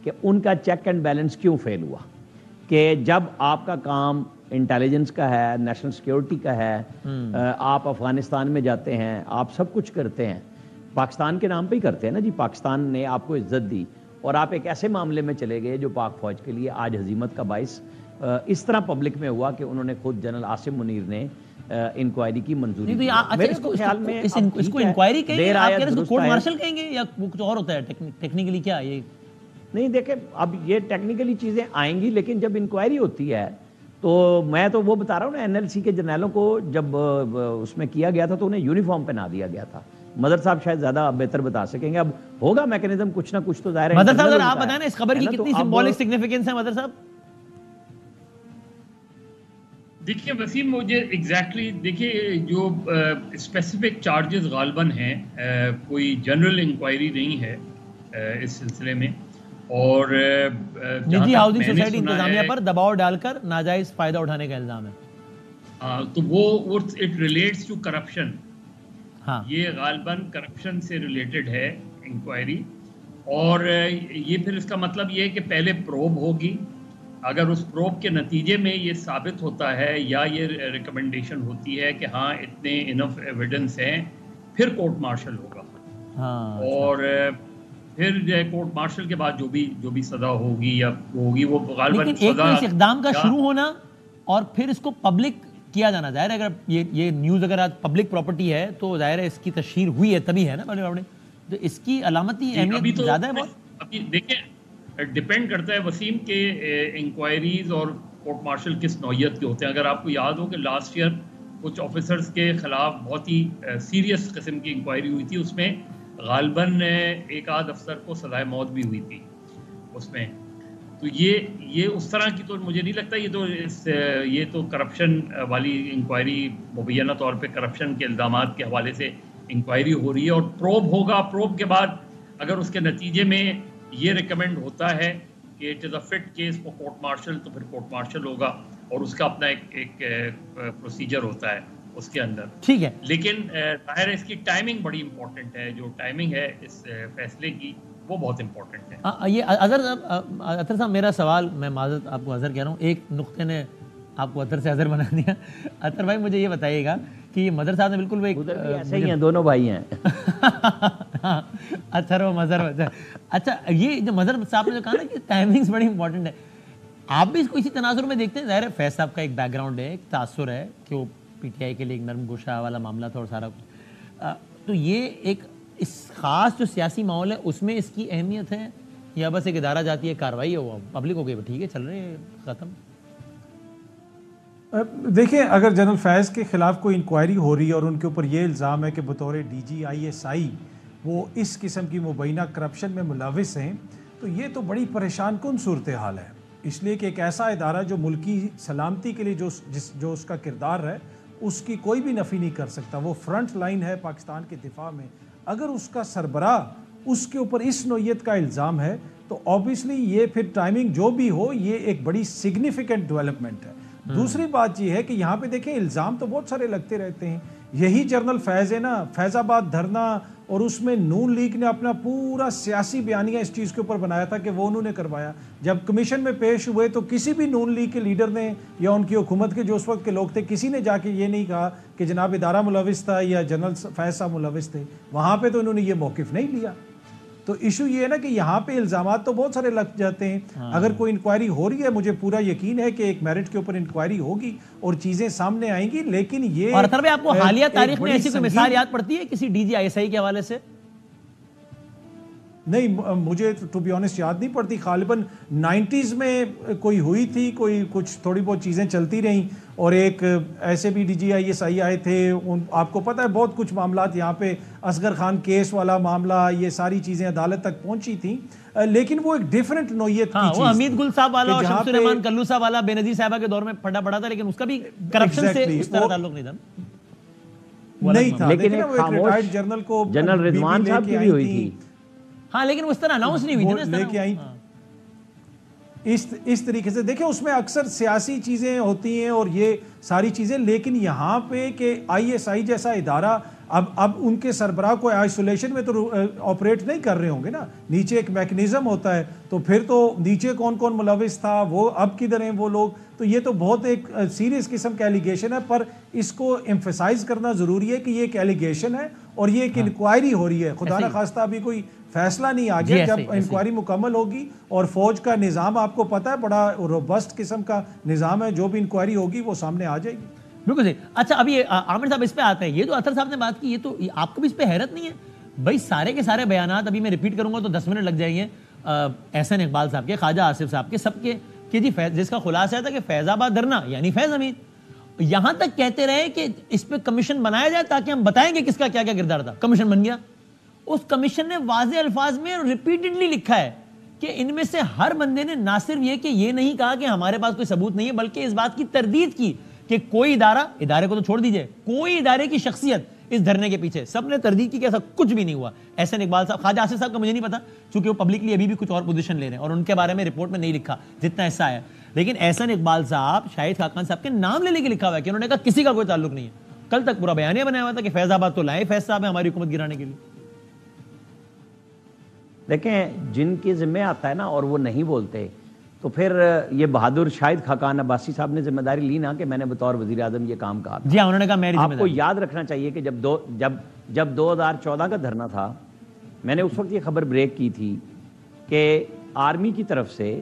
کہ ان کا چیک اینڈ بیلنس کیوں فیل ہوا, کہ جب آپ کا کام انٹیلیجنس کا ہے, نیشنل سیکیورٹی کا ہے, آپ افغانستان میں جاتے ہیں, آپ سب کچھ کرتے ہیں, پاکستان کے نام پہ ہی کرتے ہیں نا جی, پاکستان نے آپ کو عزت دی, اور آپ ایک ایسے معاملے میں چلے گئے جو پاک فوج کے لیے آج ہزیمت کا باعث اس طرح پبلک میں ہوا کہ انہوں نے خود جنرل عاصم منیر نے انکوائری کی منظوری دی. میرے خیال میں اس کو انکوائری کہیں گے, آپ کہہ رہے ہیں اس کو کورٹ مارشل کہیں گے یا کچھ اور ہوتا ہے ٹیکنیکلی کیا یہ؟ نہیں دیکھیں, اب یہ ٹیکنیکلی چیزیں آئیں گی, لیکن جب انکوائری ہوتی ہے تو میں تو وہ بتا رہا ہوں نا, NLC کے جرنیلوں کو جب اس میں کیا گیا تھا تو انہیں یونیفارم پہنا دیا گیا تھا. مدر صاحب شاید زیادہ بہتر بتا سکیں گے, اب ہوگا میکنزم کچھ نہ کچھ تو ظاہر ہے. مدر صاحب آپ بتائیں نا اس خبر کی کتنی سمبولک سگنیفیکنس ہے مدر صاحب؟ دیکھیے وسیم, مجھے ایگزیکٹلی دیکھیے جو اسپیسیفک چارجز غالباً ہیں, کوئی جنرل انکوائری نہیں ہے اس سلسلے میں, اور نجی ہاؤسنگ سوسائٹی انتظامیہ پر دباؤ ڈال کر ناجائز فائدہ اٹھانے کا الزام ہے. تو وہ اٹ ریلیٹس ٹو کرپشن, یہ غالباً کرپشن سے ریلیٹڈ ہے انکوائری, اور یہ پھر اس کا مطلب یہ ہے کہ پہلے پروب ہوگی, اگر اس پروب کے نتیجے میں یہ ثابت ہوتا ہے یا یہ ریکمنڈیشن ہوتی ہے کہ ہاں اتنے انف ایویڈنس ہیں, پھر کورٹ مارشل ہوگا. اور پھر کورٹ مارشل کے بعد جو بھی سزا ہوگی یا ہوگی وہ غالباً سزا, اس اقدام کا شروع ہونا اور پھر اس کو پبلک کیا جانا, ظاہر ہے اگر یہ نیوز اگر آج پبلک پراپرٹی ہے تو ظاہر ہے اس کی تشہیر ہوئی ہے تبھی ہے نا پبلک پراپرٹی, تو اس کی علامتی اہمیت زیادہ ہے بہت. ابھی دیکھیں ڈپینڈ کرتا ہے وسیم کے انکوائریز اور کورٹ مارشل کس نوعیت کے ہوتے ہیں. اگر آپ کو یاد ہو کہ لاسٹ ایئر کچھ آفیسرز کے خلاف بہت ہی سیریس قسم کی انکوائری ہوئی تھی, اس میں غالباً ایک آدھ افسر کو سزائے موت بھی ہوئی تھی اس میں. تو یہ اس طرح کی تو مجھے نہیں لگتا, یہ تو کرپشن والی انکوائری, مبینہ طور پہ کرپشن کے الزامات کے حوالے سے انکوائری ہو رہی ہے, اور پروب ہوگا. پروب کے بعد اگر اس کے نتیجے میں یہ ریکمینڈ ہوتا ہے کہ it is a fit case for court martial, تو پھر کورٹ مارشل ہوگا, اور اس کا اپنا ایک پروسیجر ہوتا ہے اس کے اندر. ٹھیک ہے, لیکن ظاہر ہے اس کی ٹائمنگ بڑی امپورٹنٹ ہے, جو ٹائمنگ ہے اس فیصلے کی وہ بہت امپورٹنٹ ہے. یہ اطہر صاحب میرا سوال, میں معذرت آپ کو اظہر کہہ رہا ہوں, ایک نقطے نے آپ کو اطہر سے اظہر بنا دیا. اطہر بھائی مجھے یہ بتائیے گا کہ یہ مظہر صاحب نے بالکل وہ ایسے ہی ہیں, دونوں بھائی ہیں اطہر و مظہر. اچھا, یہ جو مظہر صاحب نے جو کہا نا کہ ٹائمنگز بڑی امپورٹنٹ ہے, آپ بھی اس کو اسی تناظر میں دیکھتے ہیں؟ ظاہر ہے فیض صاحب کا ایک بیک گراؤنڈ ہے, ایک تاثر ہے کہ وہ PTI کے لیے ایک نرم گوشہ والا معاملہ تھا اور سارا کچھ, تو یہ ایک اس خاص جو سیاسی ماحول ہے اس میں اس کی اہمیت ہے, یا بس ایک ادارہ جاتی ہے کارروائی ہے وہ پبلک ہو گئی ٹھیک ہے چل رہے ختم؟ دیکھیں اگر جنرل فیض کے خلاف کوئی انکوائری ہو رہی ہے اور ان کے اوپر یہ الزام ہے کہ بطور DG/ISI وہ اس قسم کی مبینہ کرپشن میں ملوث ہیں تو یہ تو بڑی پریشان کن صورتحال ہے، اس لیے کہ ایک ایسا ادارہ جو ملکی سلامتی کے لیے جو اس کا کردار ہے اس کی کوئی بھی نفی نہیں کر سکتا، وہ فرنٹ لائن ہے پاکستان کے دفاع میں، اگر اس کا سربراہ اس کے اوپر اس نوعیت کا الزام ہے تو آبویسلی یہ پھر ٹائمنگ جو بھی ہو یہ ایک بڑی سگنیفیکنٹ ڈیولپمنٹ ہے۔ دوسری بات یہ ہے کہ یہاں پہ دیکھیں الزام تو بہت سارے لگتے رہتے ہیں، یہی جنرل فیض ہے نا، فیض آباد دھرنا، اور اس میں نون لیگ نے اپنا پورا سیاسی بیانیہ اس چیز کے اوپر بنایا تھا کہ وہ انہوں نے کروایا، جب کمیشن میں پیش ہوئے تو کسی بھی نون لیگ کے لیڈر نے یا ان کی حکومت کے جو اس وقت کے لوگ تھے کسی نے جا کے یہ نہیں کہا کہ جناب ادارہ ملوث تھا یا جنرل فیض صاحب ملوث تھے، وہاں پہ تو انہوں نے یہ موقف نہیں لیا۔ تو ایشو یہ ہے نا کہ یہاں پہ الزامات تو بہت سارے لگ جاتے ہیں، اگر کوئی انکوائری ہو رہی ہے مجھے پورا یقین ہے کہ ایک میرٹ کے اوپر انکوائری ہوگی اور چیزیں سامنے آئیں گی، لیکن یہ اور اثر میں آپ کو حالیہ تاریخ میں ایسی کوئی مثال یاد پڑتی ہے کسی DG/ISI کے حوالے سے؟ نہیں، مجھے ٹو بی آنیسٹ یاد نہیں پڑتی، غالباً 90s میں کوئی ہوئی تھی، کوئی کچھ تھوڑی بہت چیزیں چلتی رہیں، اور ایک ایسے بھی DG/ISI آئے تھے، آپ کو پتہ ہے بہت کچھ معاملات یہاں پہ اصغر خان کیس والا معاملہ، یہ ساری چیزیں عدالت تک پہنچی تھیں، لیکن وہ ایک ڈیفرنٹ نوعیت کی چیز، وہ حمید گل صاحب والا اور شمس الرحمان کلو صاحب والا بے نظیر صاحبہ کے دور میں پھٹا پڑا تھا، لیکن اس کا بھی کرپشن سے اس طرح تعلق نہیں تھا، لیکن وہ ایک ریٹائرڈ جنرل کو جنرل رضوان صاحب کی بھی ہوئی تھی، ہاں لیکن وہ اس طرح اناؤنس نہیں ہوئی تھی لے کے آئی اس طریقے سے۔ دیکھیں اس میں اکثر سیاسی چیزیں ہوتی ہیں اور یہ ساری چیزیں، لیکن یہاں پہ کہ ISI جیسا ادارہ اب ان کے سربراہ کو آئسولیشن میں تو آپریٹ نہیں کر رہے ہوں گے نا، نیچے ایک میکنزم ہوتا ہے، تو پھر تو نیچے کون کون ملوث تھا، وہ اب کدھر ہیں وہ لوگ، تو یہ تو بہت ایک سیریس قسم کا ایلیگیشن ہے، پر اس کو ایمفیسائز کرنا ضروری ہے کہ یہ ایک ایلیگیشن ہے اور یہ ایک انکوائری ہو رہی ہے، خدا نہ خواستہ ابھی کوئی فیصلہ نہیں آ گیا، جب انکوائری مکمل ہوگی، اور فوج کا نظام آپ کو پتہ ہے بڑا روبسٹ قسم کا نظام ہے، جو بھی انکوائری ہوگی وہ سامنے آ جائے گی۔ بالکل صحیح۔ اچھا ابھی عامر صاحب اس پہ آتے ہیں، یہ تو اطہر صاحب نے بات کی، یہ تو آپ کو بھی اس پہ حیرت نہیں ہے؟ بھائی سارے کے سارے بیانات ابھی میں ریپیٹ کروں گا تو 10 منٹ لگ جائیں گے، احسن اقبال صاحب کے، خواجہ آصف صاحب کے، سب کے، کہ جی جس کا خلاصہ تھا کہ فیض آباد دھرنا یعنی فیض حمید، یہاں تک کہتے رہے کہ اس پہ کمیشن بنایا جائے تاکہ ہم بتائیں گے کس کا کیا کیا کردار تھا، کمیشن بن گیا، اس کمیشن نے واضح الفاظ میں ریپیٹڈلی لکھا ہے کہ ان میں سے ہر بندے نے نہ صرف یہ کہ یہ نہیں کہا کہ ہمارے پاس کوئی ثبوت نہیں ہے، بلکہ اس بات کی تردید کی کہ کوئی ادارے کو تو چھوڑ دیجئے، کوئی ادارے کی شخصیت اس دھرنے کے پیچھے، سب نے تردید کی کہ ایسا کچھ بھی نہیں ہوا۔ احسن اقبال صاحب، خواجہ آصف صاحب کا مجھے نہیں پتا چونکہ وہ پبلکلی ابھی بھی کچھ اور پوزیشن لے رہے ہیں اور ان کے بارے میں رپورٹ میں نہیں لکھا جتنا حصہ ہے، لیکن احسن اقبال صاحب شاہد خاقان صاحب کے نام لے کے لکھا ہوا ہے کہ انہوں نے کہا کسی کا کوئی تعلق نہیں ہے۔ کل تک پورا بیانیہ بنایا ہوا تھا کہ فیض آباد تو لائے فیض صاحب ہیں ہماری حکومت گرانے کے لیے۔ دیکھیں جن کے ذمہ آتا ہے نا اور وہ نہیں بولتے، تو پھر یہ بہادر شاہد خاقان عباسی صاحب نے ذمہ داری لی نا کہ میں نے بطور وزیر اعظم یہ کام کہا تھا۔ جی ہاں، انہوں نے کہا میری ذمہ داری۔ آپ کو یاد رکھنا چاہیے کہ جب 2014 کا دھرنا تھا، میں نے اس وقت یہ خبر بریک کی تھی کہ آرمی کی طرف سے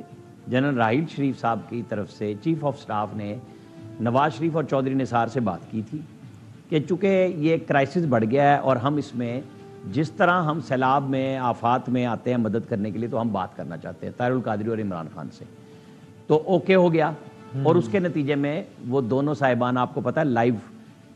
جنرل راحیل شریف صاحب کی طرف سے چیف آف سٹاف نے نواز شریف اور چودھری نثار سے بات کی تھی کہ چونکہ یہ کرائسس بڑھ گیا ہے اور ہم اس میں جس طرح ہم سیلاب میں آفات میں آتے ہیں مدد کرنے کے لیے، تو ہم بات کرنا چاہتے ہیں طاہر القادری اور عمران خان سے، تو اوکے ہو گیا، اور اس کے نتیجے میں وہ دونوں صاحبان آپ کو پتہ ہے لائیو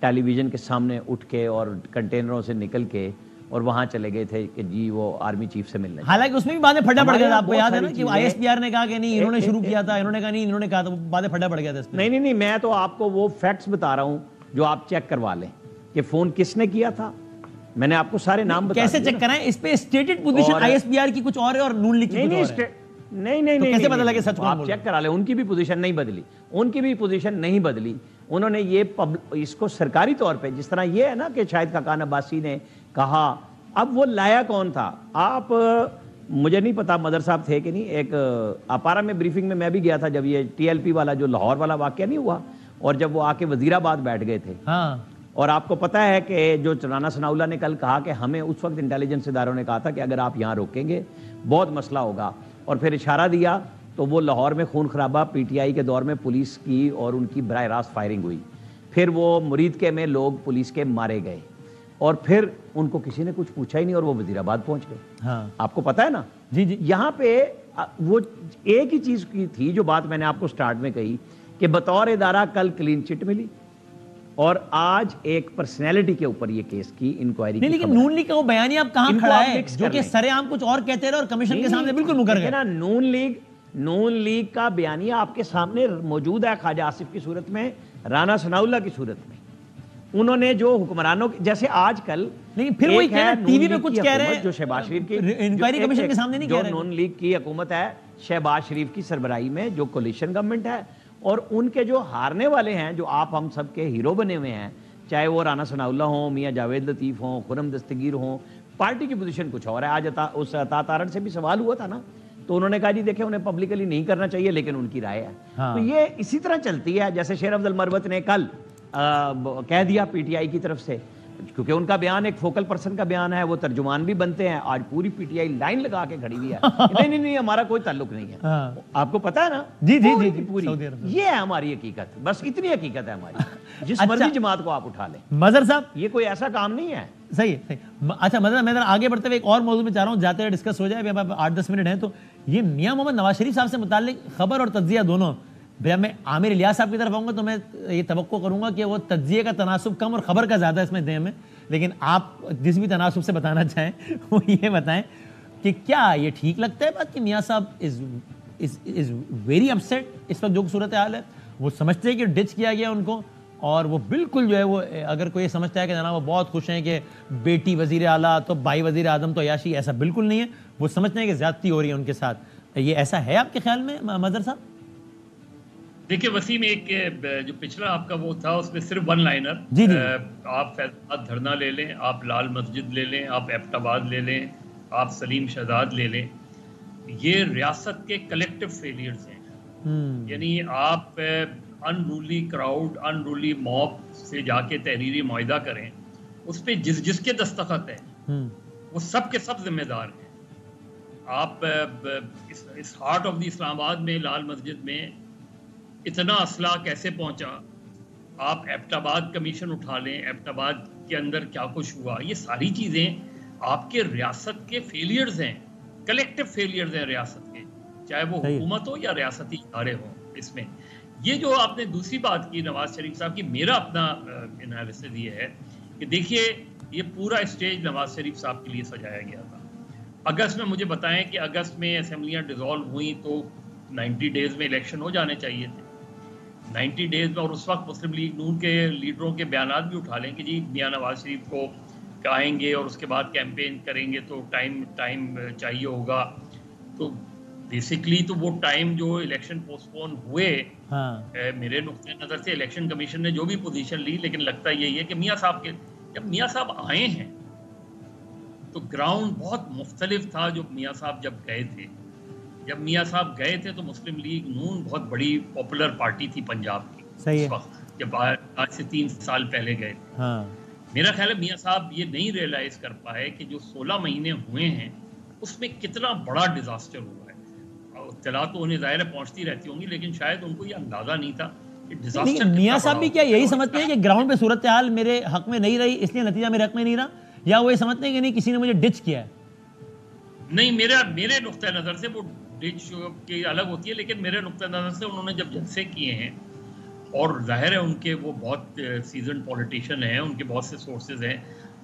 ٹیلی ویژن کے سامنے اٹھ کے اور کنٹینروں سے نکل کے اور وہاں چلے گئے تھے کہ جی وہ آرمی چیف سے ملنے۔ حالانکہ اس میں بھی باتیں پھٹا پڑ گیا تھا، آپ کو یاد ہے نا کہ ISPR نے کہا کہ نہیں انہوں نے شروع کیا تھا، انہوں نے کہا نہیں انہوں نے کہا، تو باتیں پھٹا پڑ گیا تھا اس میں۔ نہیں، میں تو آپ کو وہ فیکٹس بتا رہا ہوں جو آپ چیک کروا لیں کہ فون کس نے کیا تھا، میں نے آپ کو سارے نام بتا کیسے چیک کرائیں؟ اس پہ اسٹیٹڈ پوزیشن ISPR کی کچھ اور ہے اور نون لیگ کی کچھ اور ہے۔ نہیں، کیسے پتہ لگے سچ کون آپ چیک کرا لیں، ان کی بھی پوزیشن نہیں بدلی، انہوں نے یہ اس کو سرکاری طور پہ، جس طرح یہ ہے نا کہ شاہد خاقان عباسی نے کہا، اب وہ لایا کون تھا؟ آپ مجھے نہیں پتا مدر صاحب تھے کہ نہیں، ایک اپارا میں بریفنگ میں بھی گیا تھا جب یہ TLP والا جو لاہور والا واقعہ نہیں ہوا، اور جب وہ آ کے وزیر آباد بیٹھ گئے تھے، اور آپ کو پتا ہے کہ جو رانا ثناء اللہ نے کل کہا کہ ہمیں اس وقت انٹیلیجنس اداروں نے کہا تھا کہ اگر آپ یہاں روکیں گے بہت مسئلہ ہوگا، اور پھر اشارہ دیا تو وہ لاہور میں خون خرابہ PTI کے دور میں پولیس کی اور ان کی براہ راست فائرنگ ہوئی، پھر وہ مرید کے میں لوگ پولیس کے مارے گئے، اور پھر ان کو کسی نے کچھ پوچھا ہی نہیں اور وہ وزیر آباد پہنچ گئے۔ آپ کو پتا ہے نا؟ جی، یہاں پہ وہ ایک ہی چیز کی تھی جو بات میں نے آپ کو سٹارٹ میں کہی کہ بطور ادارہ کل کلین چٹ ملی اور آج ایک پرسنالٹی کے اوپر یہ کیس کی انکوائری کی. لیکن نون لیگ کا وہ بیانیہ اب کہاں کھڑا ہے جو کہ سرے عام کچھ اور کہتے رہے اور کمیشن کے سامنے بالکل مکر گئے. نون لیگ کا بیانیہ آپ کے سامنے موجود ہے خواجہ آصف کی صورت میں, رانا ثناء اللہ کی صورت میں. انہوں نے جو حکمرانوں جیسے آج کل, لیکن پھر وہی کہہ رہے ٹی وی پہ کچھ کہہ رہے ہیں جو شہباز شریف کی انکوائری کمیشن کے سامنے نہیں کہہ رہے, جو نون لیگ کی حکومت ہے شہباز شریف کی سربراہی میں, جو کولیشن گورنمنٹ ہے, اور ان کے جو ہارنے والے ہیں جو آپ ہم سب کے ہیرو بنے ہوئے ہیں, چاہے وہ رانا ثناء اللہ ہوں, میاں جاوید لطیف ہوں, خرم دستگیر ہوں, پارٹی کی پوزیشن کچھ اور ہے. آج اس عطا تارڑ سے بھی سوال ہوا تھا نا, تو انہوں نے کہا جی دیکھیں انہیں پبلکلی نہیں کرنا چاہیے لیکن ان کی رائے ہے. تو یہ اسی طرح چلتی ہے جیسے شیر افضل مروت نے کل کہہ دیا پی ٹی آئی کی طرف سے, کیونکہ ان کا بیان ایک فوکل پرسن کا بیان ہے, وہ ترجمان بھی بنتے ہیں. آج پوری پی ٹی آئی لائن لگا کے کھڑی ہوئی ہے, نہیں ہمارا کوئی تعلق نہیں ہے. آپ کو پتا ہے نا, جی پوری یہ ہے ہماری حقیقت, بس اتنی حقیقت ہے ہماری. جس مرضی جماعت کو آپ اٹھا لیں. مظہر صاحب یہ کوئی ایسا کام نہیں ہے. صحیح. اچھا مظہر, میں آگے بڑھتے ہوئے ایک اور موضوع میں چاہ رہا ہوں, جاتے ہوئے ڈسکس ہو جائے, اب 8-10 منٹ ہیں. تو یہ میاں محمد نواز شریف صاحب سے متعلق خبر اور تجزیہ دونوں, جب میں عامر الیاس صاحب کی طرف آؤں گا تو میں یہ توقع کروں گا کہ وہ تجزیے کا تناسب کم اور خبر کا زیادہ اس میں دیں میں, لیکن آپ جس بھی تناسب سے بتانا چاہیں وہ یہ بتائیں کہ کیا یہ ٹھیک لگتا ہے بات کہ میاں صاحب از ویری اپسیٹ اس وقت جو صورت حال ہے, وہ سمجھتے ہیں کہ ڈچ کیا گیا ان کو, اور وہ بالکل جو ہے وہ اگر کوئی سمجھتا ہے کہ جناب وہ بہت خوش ہیں کہ بیٹی وزیر اعلیٰ تو بھائی وزیر اعظم تو عیاشی, ایسا بالکل نہیں ہے. وہ سمجھتے ہیں کہ زیادتی ہو رہی ہے ان کے ساتھ. یہ ایسا ہے آپ کے خیال میں مظہر صاحب؟ دیکھیں وسیم, ایک جو پچھلا آپ کا وہ تھا اس میں صرف ون لائنر, آپ فیض آباد دھرنا لے لیں, آپ لال مسجد لے لیں, آپ ایبٹ آباد لے لیں, آپ سلیم شہزاد لے لیں, یہ ریاست کے کلیکٹیو فیلئرز ہیں. یعنی آپ ان روللی کراؤڈ, ان روللی موب سے جا کے تحریری معاہدہ کریں, اس پہ جس کے دستخط ہیں وہ سب کے سب ذمہ دار ہیں. آپ اس ہارٹ آف دی اسلام آباد میں لال مسجد میں اتنا اسلحہ کیسے پہنچا, آپ ایبٹ آباد کمیشن اٹھا لیں, ایبٹ آباد کے اندر کیا کچھ ہوا, یہ ساری چیزیں آپ کے ریاست کے فیلئرز ہیں, کلیکٹیو فیلئرز ہیں ریاست کے, چاہے وہ حکومت ہو یا ریاستی ادارے ہوں. اس میں یہ جو آپ نے دوسری بات کی نواز شریف صاحب کی, میرا اپنا انالیسس یہ ہے کہ دیکھیے یہ پورا اسٹیج نواز شریف صاحب کے لیے سجایا گیا تھا. اگست میں مجھے بتائیں کہ اگست میں اسمبلیاں ڈیزالو ہوئیں تو 90 ڈیز میں الیکشن ہو جانے چاہیے تھے. 90 ڈیز میں, اور اس وقت مسلم لیگ نون کے لیڈروں کے بیانات بھی اٹھا لیں کہ جی میاں نواز شریف کو آئیں گے اور اس کے بعد کیمپین کریں گے تو ٹائم چاہیے ہوگا. تو بیسکلی تو وہ ٹائم جو الیکشن پوسٹ پون ہوئے, میرے نقطۂ نظر سے الیکشن کمیشن نے جو بھی پوزیشن لی, لیکن لگتا یہی ہے کہ میاں صاحب کے جب میاں صاحب آئے ہیں تو گراؤنڈ بہت مختلف تھا. جو میاں صاحب جب گئے تھے, جب میاں صاحب گئے تھے تو مسلم لیگ نون بہت بڑی پاپولر پارٹی تھی پنجاب کی اس وقت, جب آج سے 3 سال پہلے گئے تھے. میرا خیال ہے میاں صاحب یہ نہیں ریئلائز کر پائے کہ جو 16 مہینے ہوئے ہیں اس میں کتنا بڑا ڈیزاسٹر ہوا ہے. اطلاع تو انہیں ظاہر پہنچتی رہتی ہوں گی, لیکن شاید ان کو یہ اندازہ نہیں تھا کہ ڈیزاسٹر. میاں صاحب بھی کیا یہی سمجھتے ہیں کہ گراؤنڈ پہ صورتحال میرے حق میں نہیں رہی اس لیے نتیجہ میرے حق میں نہیں رہا, یا وہ یہ سمجھتے ہیں کہ نہیں کسی نے مجھے ڈچ کیا ہے؟ نہیں, میرے نقطۂ نظر سے وہ ڈچ کی الگ ہوتی ہے, لیکن میرے نقطۂ نظر سے انہوں نے جب جلسے کیے ہیں, اور ظاہر ہے ان کے وہ بہت سیزن پولیٹیشین ہیں, ان کے بہت سے سورسز ہیں,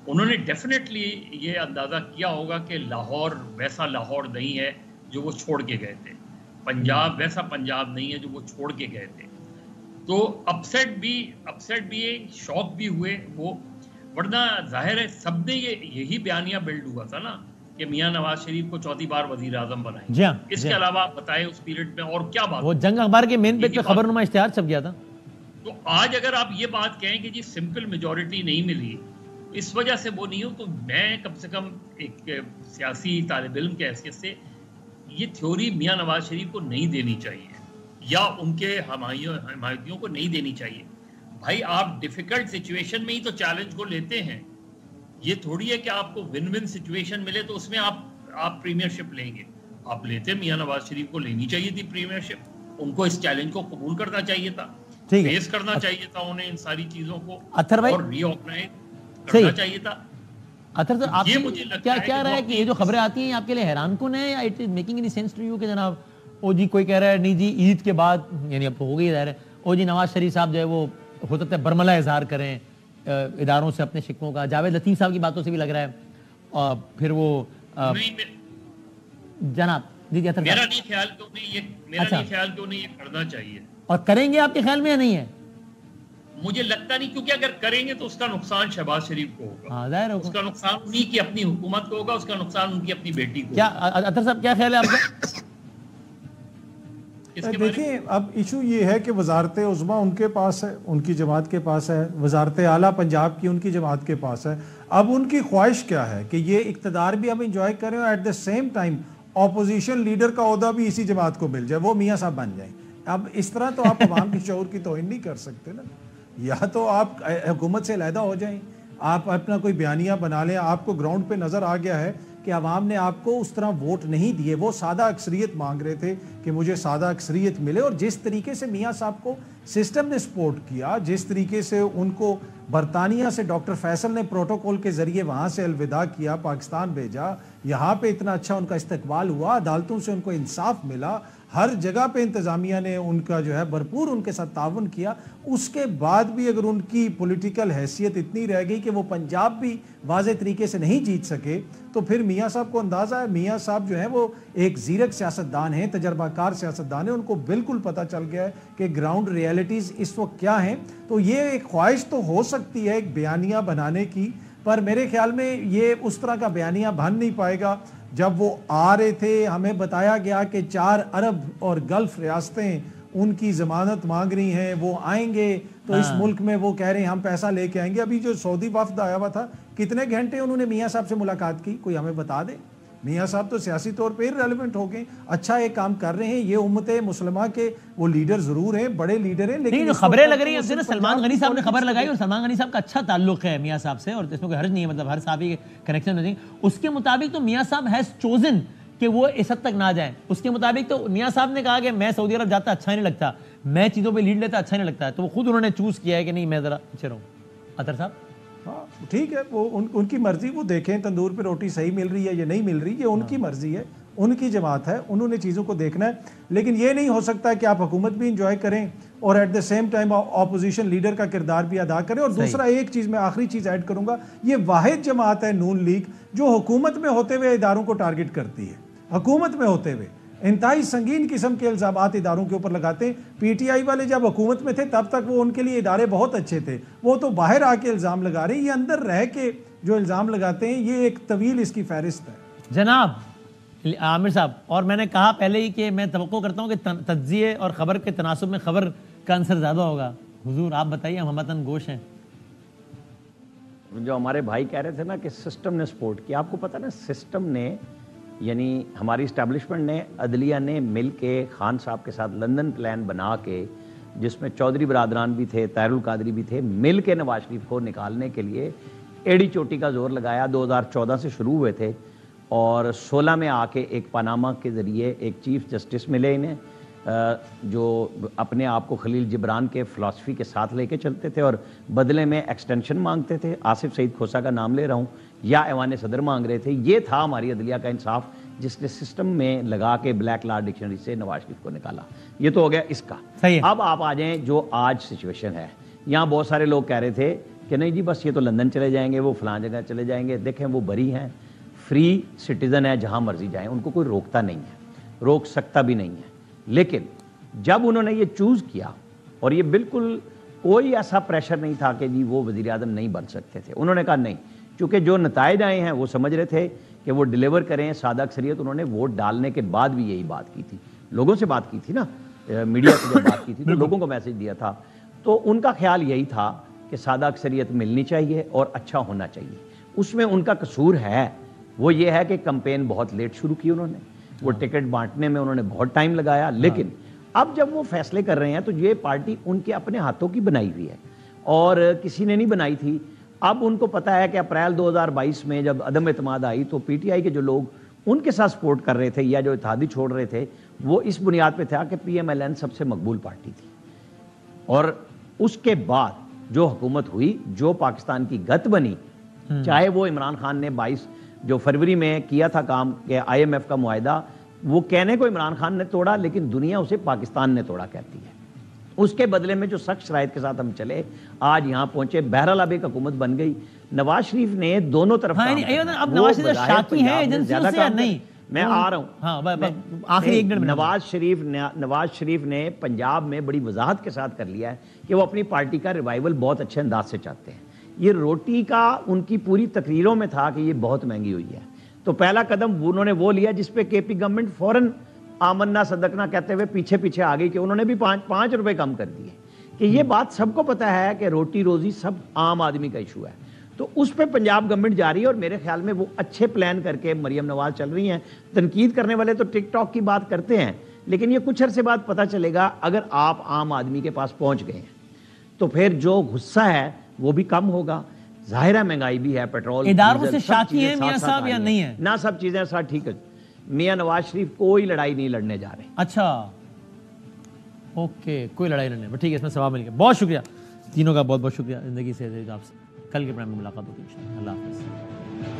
انہوں نے ڈیفینیٹلی یہ اندازہ کیا ہوگا کہ لاہور ویسا لاہور نہیں ہے جو وہ چھوڑ کے گئے تھے, پنجاب ویسا پنجاب نہیں ہے جو وہ چھوڑ کے گئے تھے. تو اپسیٹ بھی شوق بھی ہوئے وہ, ورنہ ظاہر ہے سب نے یہی بیانیہ بلڈ ہوا تھا نا کہ میاں نواز شریف کو 4تھی بار وزیر اعظم بنائیں. اس کے علاوہ آپ بتائیں اس پیریڈ میں اور کیا بات, وہ جنگ اخبار کے مین پیج پہ خبرنما اشتہار چھپ گیا تھا. تو آج اگر آپ یہ بات کہیں کہ جی سمپل میجورٹی نہیں ملی اس وجہ سے وہ نہیں ہو, تو میں کم سے کم ایک سیاسی طالب علم کے حیثیت سے یہ تھیوری میاں نواز شریف کو نہیں دینی چاہیے یا ان کے حمایتیوں کو نہیں دینی چاہیے. بھائی آپ ڈیفیکلٹ سچویشن میں ہی تو چیلنج کو لیتے ہیں, یہ تھوڑی ہے کہ آپ کو ون ون سچویشن ملے تو اس میں آپ پریمیئر شپ لیں گے. آپ لیتے, میاں نواز شریف کو لینی چاہیے تھی پریمیئر شپ, ان کو اس چیلنج کو قبول کرنا چاہیے تھا, فیس کرنا چاہیے تھا انہیں ان ساری چیزوں کو, اور ری آرگنائز کرنا چاہیے تھا. اطہر صاحب آپ کیا رہا ہے کہ یہ جو خبریں آتی ہیں آپ کے لیے حیران کن ہے, یا it is making any sense to you کہ جناب او جی کوئی کہہ رہا ہے نہیں جی عید کے بعد, یعنی اب تو ہو گئی ظاہر ہے, وہ جی نواز شریف صاحب جو ہے وہ ہو سکتا ہے برملا اظہار کریں اداروں سے اپنے شکووں کا. جاوید لطیف صاحب کی باتوں سے بھی لگ رہا ہے. اور پھر وہ جناب جی جی میرا نہیں خیال کہ انہیں یہ کرنا چاہیے. اور کریں گے آپ کے خیال میں یا نہیں ہے؟ مجھے لگتا نہیں, کیونکہ اگر کریں گے تو اس کا نقصان شہباز شریف کو ہوگا, اس کا نقصان انہی کی اپنی حکومت کو ہوگا, اس کا نقصان ان کی اپنی بیٹی کو. کیا اطہر صاحب کیا خیال ہے آپ کا؟ دیکھیں اب ایشو یہ ہے کہ وزارت عظمیٰ ان کے پاس ہے, ان کی جماعت کے پاس ہے, وزارت اعلیٰ پنجاب کی ان کی جماعت کے پاس ہے. اب ان کی خواہش کیا ہے کہ یہ اقتدار بھی ہم انجوائے کریں اور at the same time opposition leader کا عہدہ بھی اسی جماعت کو مل جائے, وہ میاں صاحب بن جائیں. اب اس طرح تو آپ عوام کے شعور کی توہین نہیں کر سکتے نا. یا تو آپ حکومت سے علیحدہ ہو جائیں, آپ اپنا کوئی بیانیہ بنا لیں. آپ کو گراؤنڈ پہ نظر آ گیا ہے کہ عوام نے آپ کو اس طرح ووٹ نہیں دیے, وہ سادہ اکثریت مانگ رہے تھے کہ مجھے سادہ اکثریت ملے. اور جس طریقے سے میاں صاحب کو سسٹم نے سپورٹ کیا, جس طریقے سے ان کو برطانیہ سے ڈاکٹر فیصل نے پروٹوکول کے ذریعے وہاں سے الوداع کیا, پاکستان بھیجا, یہاں پہ اتنا اچھا ان کا استقبال ہوا, عدالتوں سے ان کو انصاف ملا, ہر جگہ پہ انتظامیہ نے ان کا جو ہے بھرپور ان کے ساتھ تعاون کیا. اس کے بعد بھی اگر ان کی پولیٹیکل حیثیت اتنی رہ گئی کہ وہ پنجاب بھی واضح طریقے سے نہیں جیت سکے, تو پھر میاں صاحب کو اندازہ ہے, میاں صاحب جو ہیں وہ ایک زیرک سیاستدان ہیں, تجربہ کار سیاستدان ہیں, ان کو بالکل پتہ چل گیا ہے کہ گراؤنڈ ریئلٹیز اس وقت کیا ہیں. تو یہ ایک خواہش تو ہو سکتی ہے ایک بیانیہ بنانے کی, پر میرے خیال میں یہ اس طرح کا بیانیہ بن نہیں پائے گا. جب وہ آ رہے تھے ہمیں بتایا گیا کہ 4 عرب اور گلف ریاستیں ان کی ضمانت مانگ رہی ہیں, وہ آئیں گے تو اس ملک میں وہ کہہ رہے ہیں ہم پیسہ لے کے آئیں گے. ابھی جو سعودی وفد آیا ہوا تھا, کتنے گھنٹے انہوں نے میاں صاحب سے ملاقات کی, کوئی ہمیں بتا دے. میاں صاحب تو سیاسی طور پہ ریلیونٹ ہو گئے, اچھا ایک کام کر رہے ہیں. یہ امت مسلمہ کے وہ لیڈر ضرور ہیں, بڑے لیڈر ہیں, لیکن خبریں لگ رہی ہیں سلمان غنی صاحب نے خبر لگائی, اور سلمان غنی صاحب کا اچھا تعلق ہے میاں صاحب سے, اور اس میں کوئی حرج نہیں ہے, مطلب ہر صحابی کے کنیکشن نہیں. اس کے مطابق تو میاں صاحب ہیز چوزن کہ وہ اس حد تک نہ جائیں. اس کے مطابق تو میاں صاحب نے کہا کہ میں سعودی عرب جاتا اچھا نہیں لگتا, میں چیزوں پہ لیڈ لیتا اچھا نہیں لگتا, تو وہ خود انہوں نے چوز کیا ہے کہ نہیں میں ذرا پیچھے رہوں. اطہر صاحب ہاں ٹھیک ہے, وہ ان کی مرضی, وہ دیکھیں تندور پہ روٹی صحیح مل رہی ہے یا نہیں مل رہی, یہ ان کی مرضی ہے, ان کی جماعت ہے, انہوں نے چیزوں کو دیکھنا ہے. لیکن یہ نہیں ہو سکتا کہ آپ حکومت بھی انجوائے کریں اور at the same time opposition leader کا کردار بھی ادا کریں. اور دوسرا ایک چیز میں آخری چیز ایڈ کروں گا, یہ واحد جماعت ہے نون لیگ جو حکومت میں ہوتے ہوئے اداروں کو ٹارگٹ کرتی ہے. حکومت میں ہوتے ہوئے انتہائی سنگین قسم کے الزامات اداروں کے اوپر لگاتے ہیں. پی ٹی آئی والے جب حکومت میں تھے تب تک وہ ان کے لیے ادارے بہت اچھے تھے, وہ تو باہر آ کے الزام لگا رہے ہیں. یہ اندر رہ کے جو الزام لگاتے ہیں, یہ ایک طویل اس کی فہرست ہے. جناب عامر صاحب, اور میں نے کہا پہلے ہی کہ میں توقع کرتا ہوں کہ تجزیے اور خبر کے تناسب میں خبر کا عنصر زیادہ ہوگا. حضور آپ بتائیے, ہم وطن گوش ہیں. جو ہمارے بھائی کہہ رہے تھے نا کہ سسٹم نے سپورٹ کیا, آپ کو پتہ نا سسٹم نے, یعنی ہماری اسٹیبلشمنٹ نے, عدلیہ نے مل کے خان صاحب کے ساتھ لندن پلان بنا کے, جس میں چودھری برادران بھی تھے, طاہر القادری بھی تھے, مل کے نواز شریف کو نکالنے کے لیے ایڑی چوٹی کا زور لگایا. 2014 سے شروع ہوئے تھے اور 16 میں آ کے ایک پاناما کے ذریعے ایک چیف جسٹس ملے انہیں, جو اپنے آپ کو خلیل جبران کے فلسفی کے ساتھ لے کے چلتے تھے اور بدلے میں ایکسٹینشن مانگتے تھے. آصف سعید کھوسا کا نام لے رہا ہوں, یا ایوان صدر مانگ رہے تھے. یہ تھا ہماری عدلیہ کا انصاف, جس نے سسٹم میں لگا کے بلیک لا ڈکشنری سے نواز شریف کو نکالا. یہ تو ہو گیا اس کا. اب آپ آ جائیں جو آج سچویشن ہے. یہاں بہت سارے لوگ کہہ رہے تھے کہ نہیں جی بس یہ تو لندن چلے جائیں گے, وہ فلاں جگہ چلے جائیں گے. دیکھیں وہ بری ہیں, فری سٹیزن ہے, جہاں مرضی جائیں, ان کو کوئی روکتا نہیں ہے, روک سکتا بھی نہیں ہے. لیکن جب انہوں نے یہ چوز کیا, اور یہ بالکل کوئی ایسا پریشر نہیں تھا کہ جی وہ وزیر اعظم نہیں بن سکتے تھے, انہوں نے کہا نہیں, چونکہ جو نتائج آئے ہیں وہ سمجھ رہے تھے کہ وہ ڈیلیور کریں سادہ اکثریت. انہوں نے ووٹ ڈالنے کے بعد بھی یہی بات کی تھی, لوگوں سے بات کی تھی نا, میڈیا سے جب بات کی تھی تو لوگوں کو میسج دیا تھا. تو ان کا خیال یہی تھا کہ سادہ اکثریت ملنی چاہیے اور اچھا ہونا چاہیے. اس میں ان کا قصور ہے, وہ یہ ہے کہ کمپین بہت لیٹ شروع کی انہوں نے, وہ ٹکٹ بانٹنے میں انہوں نے بہت ٹائم لگایا. لیکن اب جب وہ فیصلے کر رہے ہیں تو یہ پارٹی ان کے اپنے ہاتھوں کی بنائی ہوئی ہے اور کسی نے نہیں بنائی تھی. اب ان کو پتا ہے کہ اپریل 2022 میں جب عدم اعتماد آئی تو پی ٹی آئی کے جو لوگ ان کے ساتھ سپورٹ کر رہے تھے یا جو اتحادی چھوڑ رہے تھے, وہ اس بنیاد پہ تھا کہ پی ایم ایل این سب سے مقبول پارٹی تھی. اور اس کے بعد جو حکومت ہوئی, جو پاکستان کی گت بنی, چاہے وہ عمران خان نے 22 جو فروری میں کیا تھا کام کہ آئی ایم ایف کا معاہدہ, وہ کہنے کو عمران خان نے توڑا لیکن دنیا اسے پاکستان نے توڑا کہتی ہے. اس کے بدلے میں جو سخت شرائط کے ساتھ ہم چلے آج یہاں پہنچے. بہرحال اب ایک حکومت بن گئی. نواز شریف نے دونوں طرف اب نواز شریف شاکی ہیں ایجنسیوں سے یا نہیں؟ میں آ رہا ہوں. آخری ایک منٹ. نواز شریف نے پنجاب میں بڑی وضاحت کے ساتھ کر لیا ہے کہ وہ اپنی پارٹی کا ریوائول بہت اچھے انداز سے چاہتے ہیں. یہ روٹی کا ان کی پوری تقریروں میں تھا کہ یہ بہت مہنگی ہوئی ہے. تو پہلا قدم انہوں نے وہ لیا جس پہ کے پی گورنمنٹ فوراً آمنا صدقنا کہتے ہوئے پیچھے آ گئی کہ انہوں نے بھی 5 روپے کم کر دیے. کہ یہ بات سب کو پتہ ہے کہ روٹی روزی سب عام آدمی کا ایشو ہے. تو اس پہ پنجاب گورنمنٹ جا رہی ہے اور میرے خیال میں وہ اچھے پلان کر کے مریم نواز چل رہی ہیں. تنقید کرنے والے تو ٹک ٹاک کی بات کرتے ہیں لیکن یہ کچھ عرصے بعد پتہ چلے گا اگر آپ عام آدمی کے پاس پہنچ گئے ہیں تو پھر جو غصہ ہے وہ بھی کم ہوگا. ظاہر ہے مہنگائی بھی ہے, پیٹرول, اداروں سے شاکی ہیں میاں صاحب یا نہیں ہے؟ نہ سب چیزیں ساتھ ٹھیک ہے. میاں نواز شریف کوئی لڑائی نہیں لڑنے جا رہے. اچھا اوکے, کوئی لڑائی لڑنے. ٹھیک ہے, اس میں ثواب مل گیا. بہت شکریہ تینوں کا, بہت بہت شکریہ. زندگی سے آپ سے کل کے پروگرام میں ملاقات ہوگی انشاءاللہ. اللہ حافظ.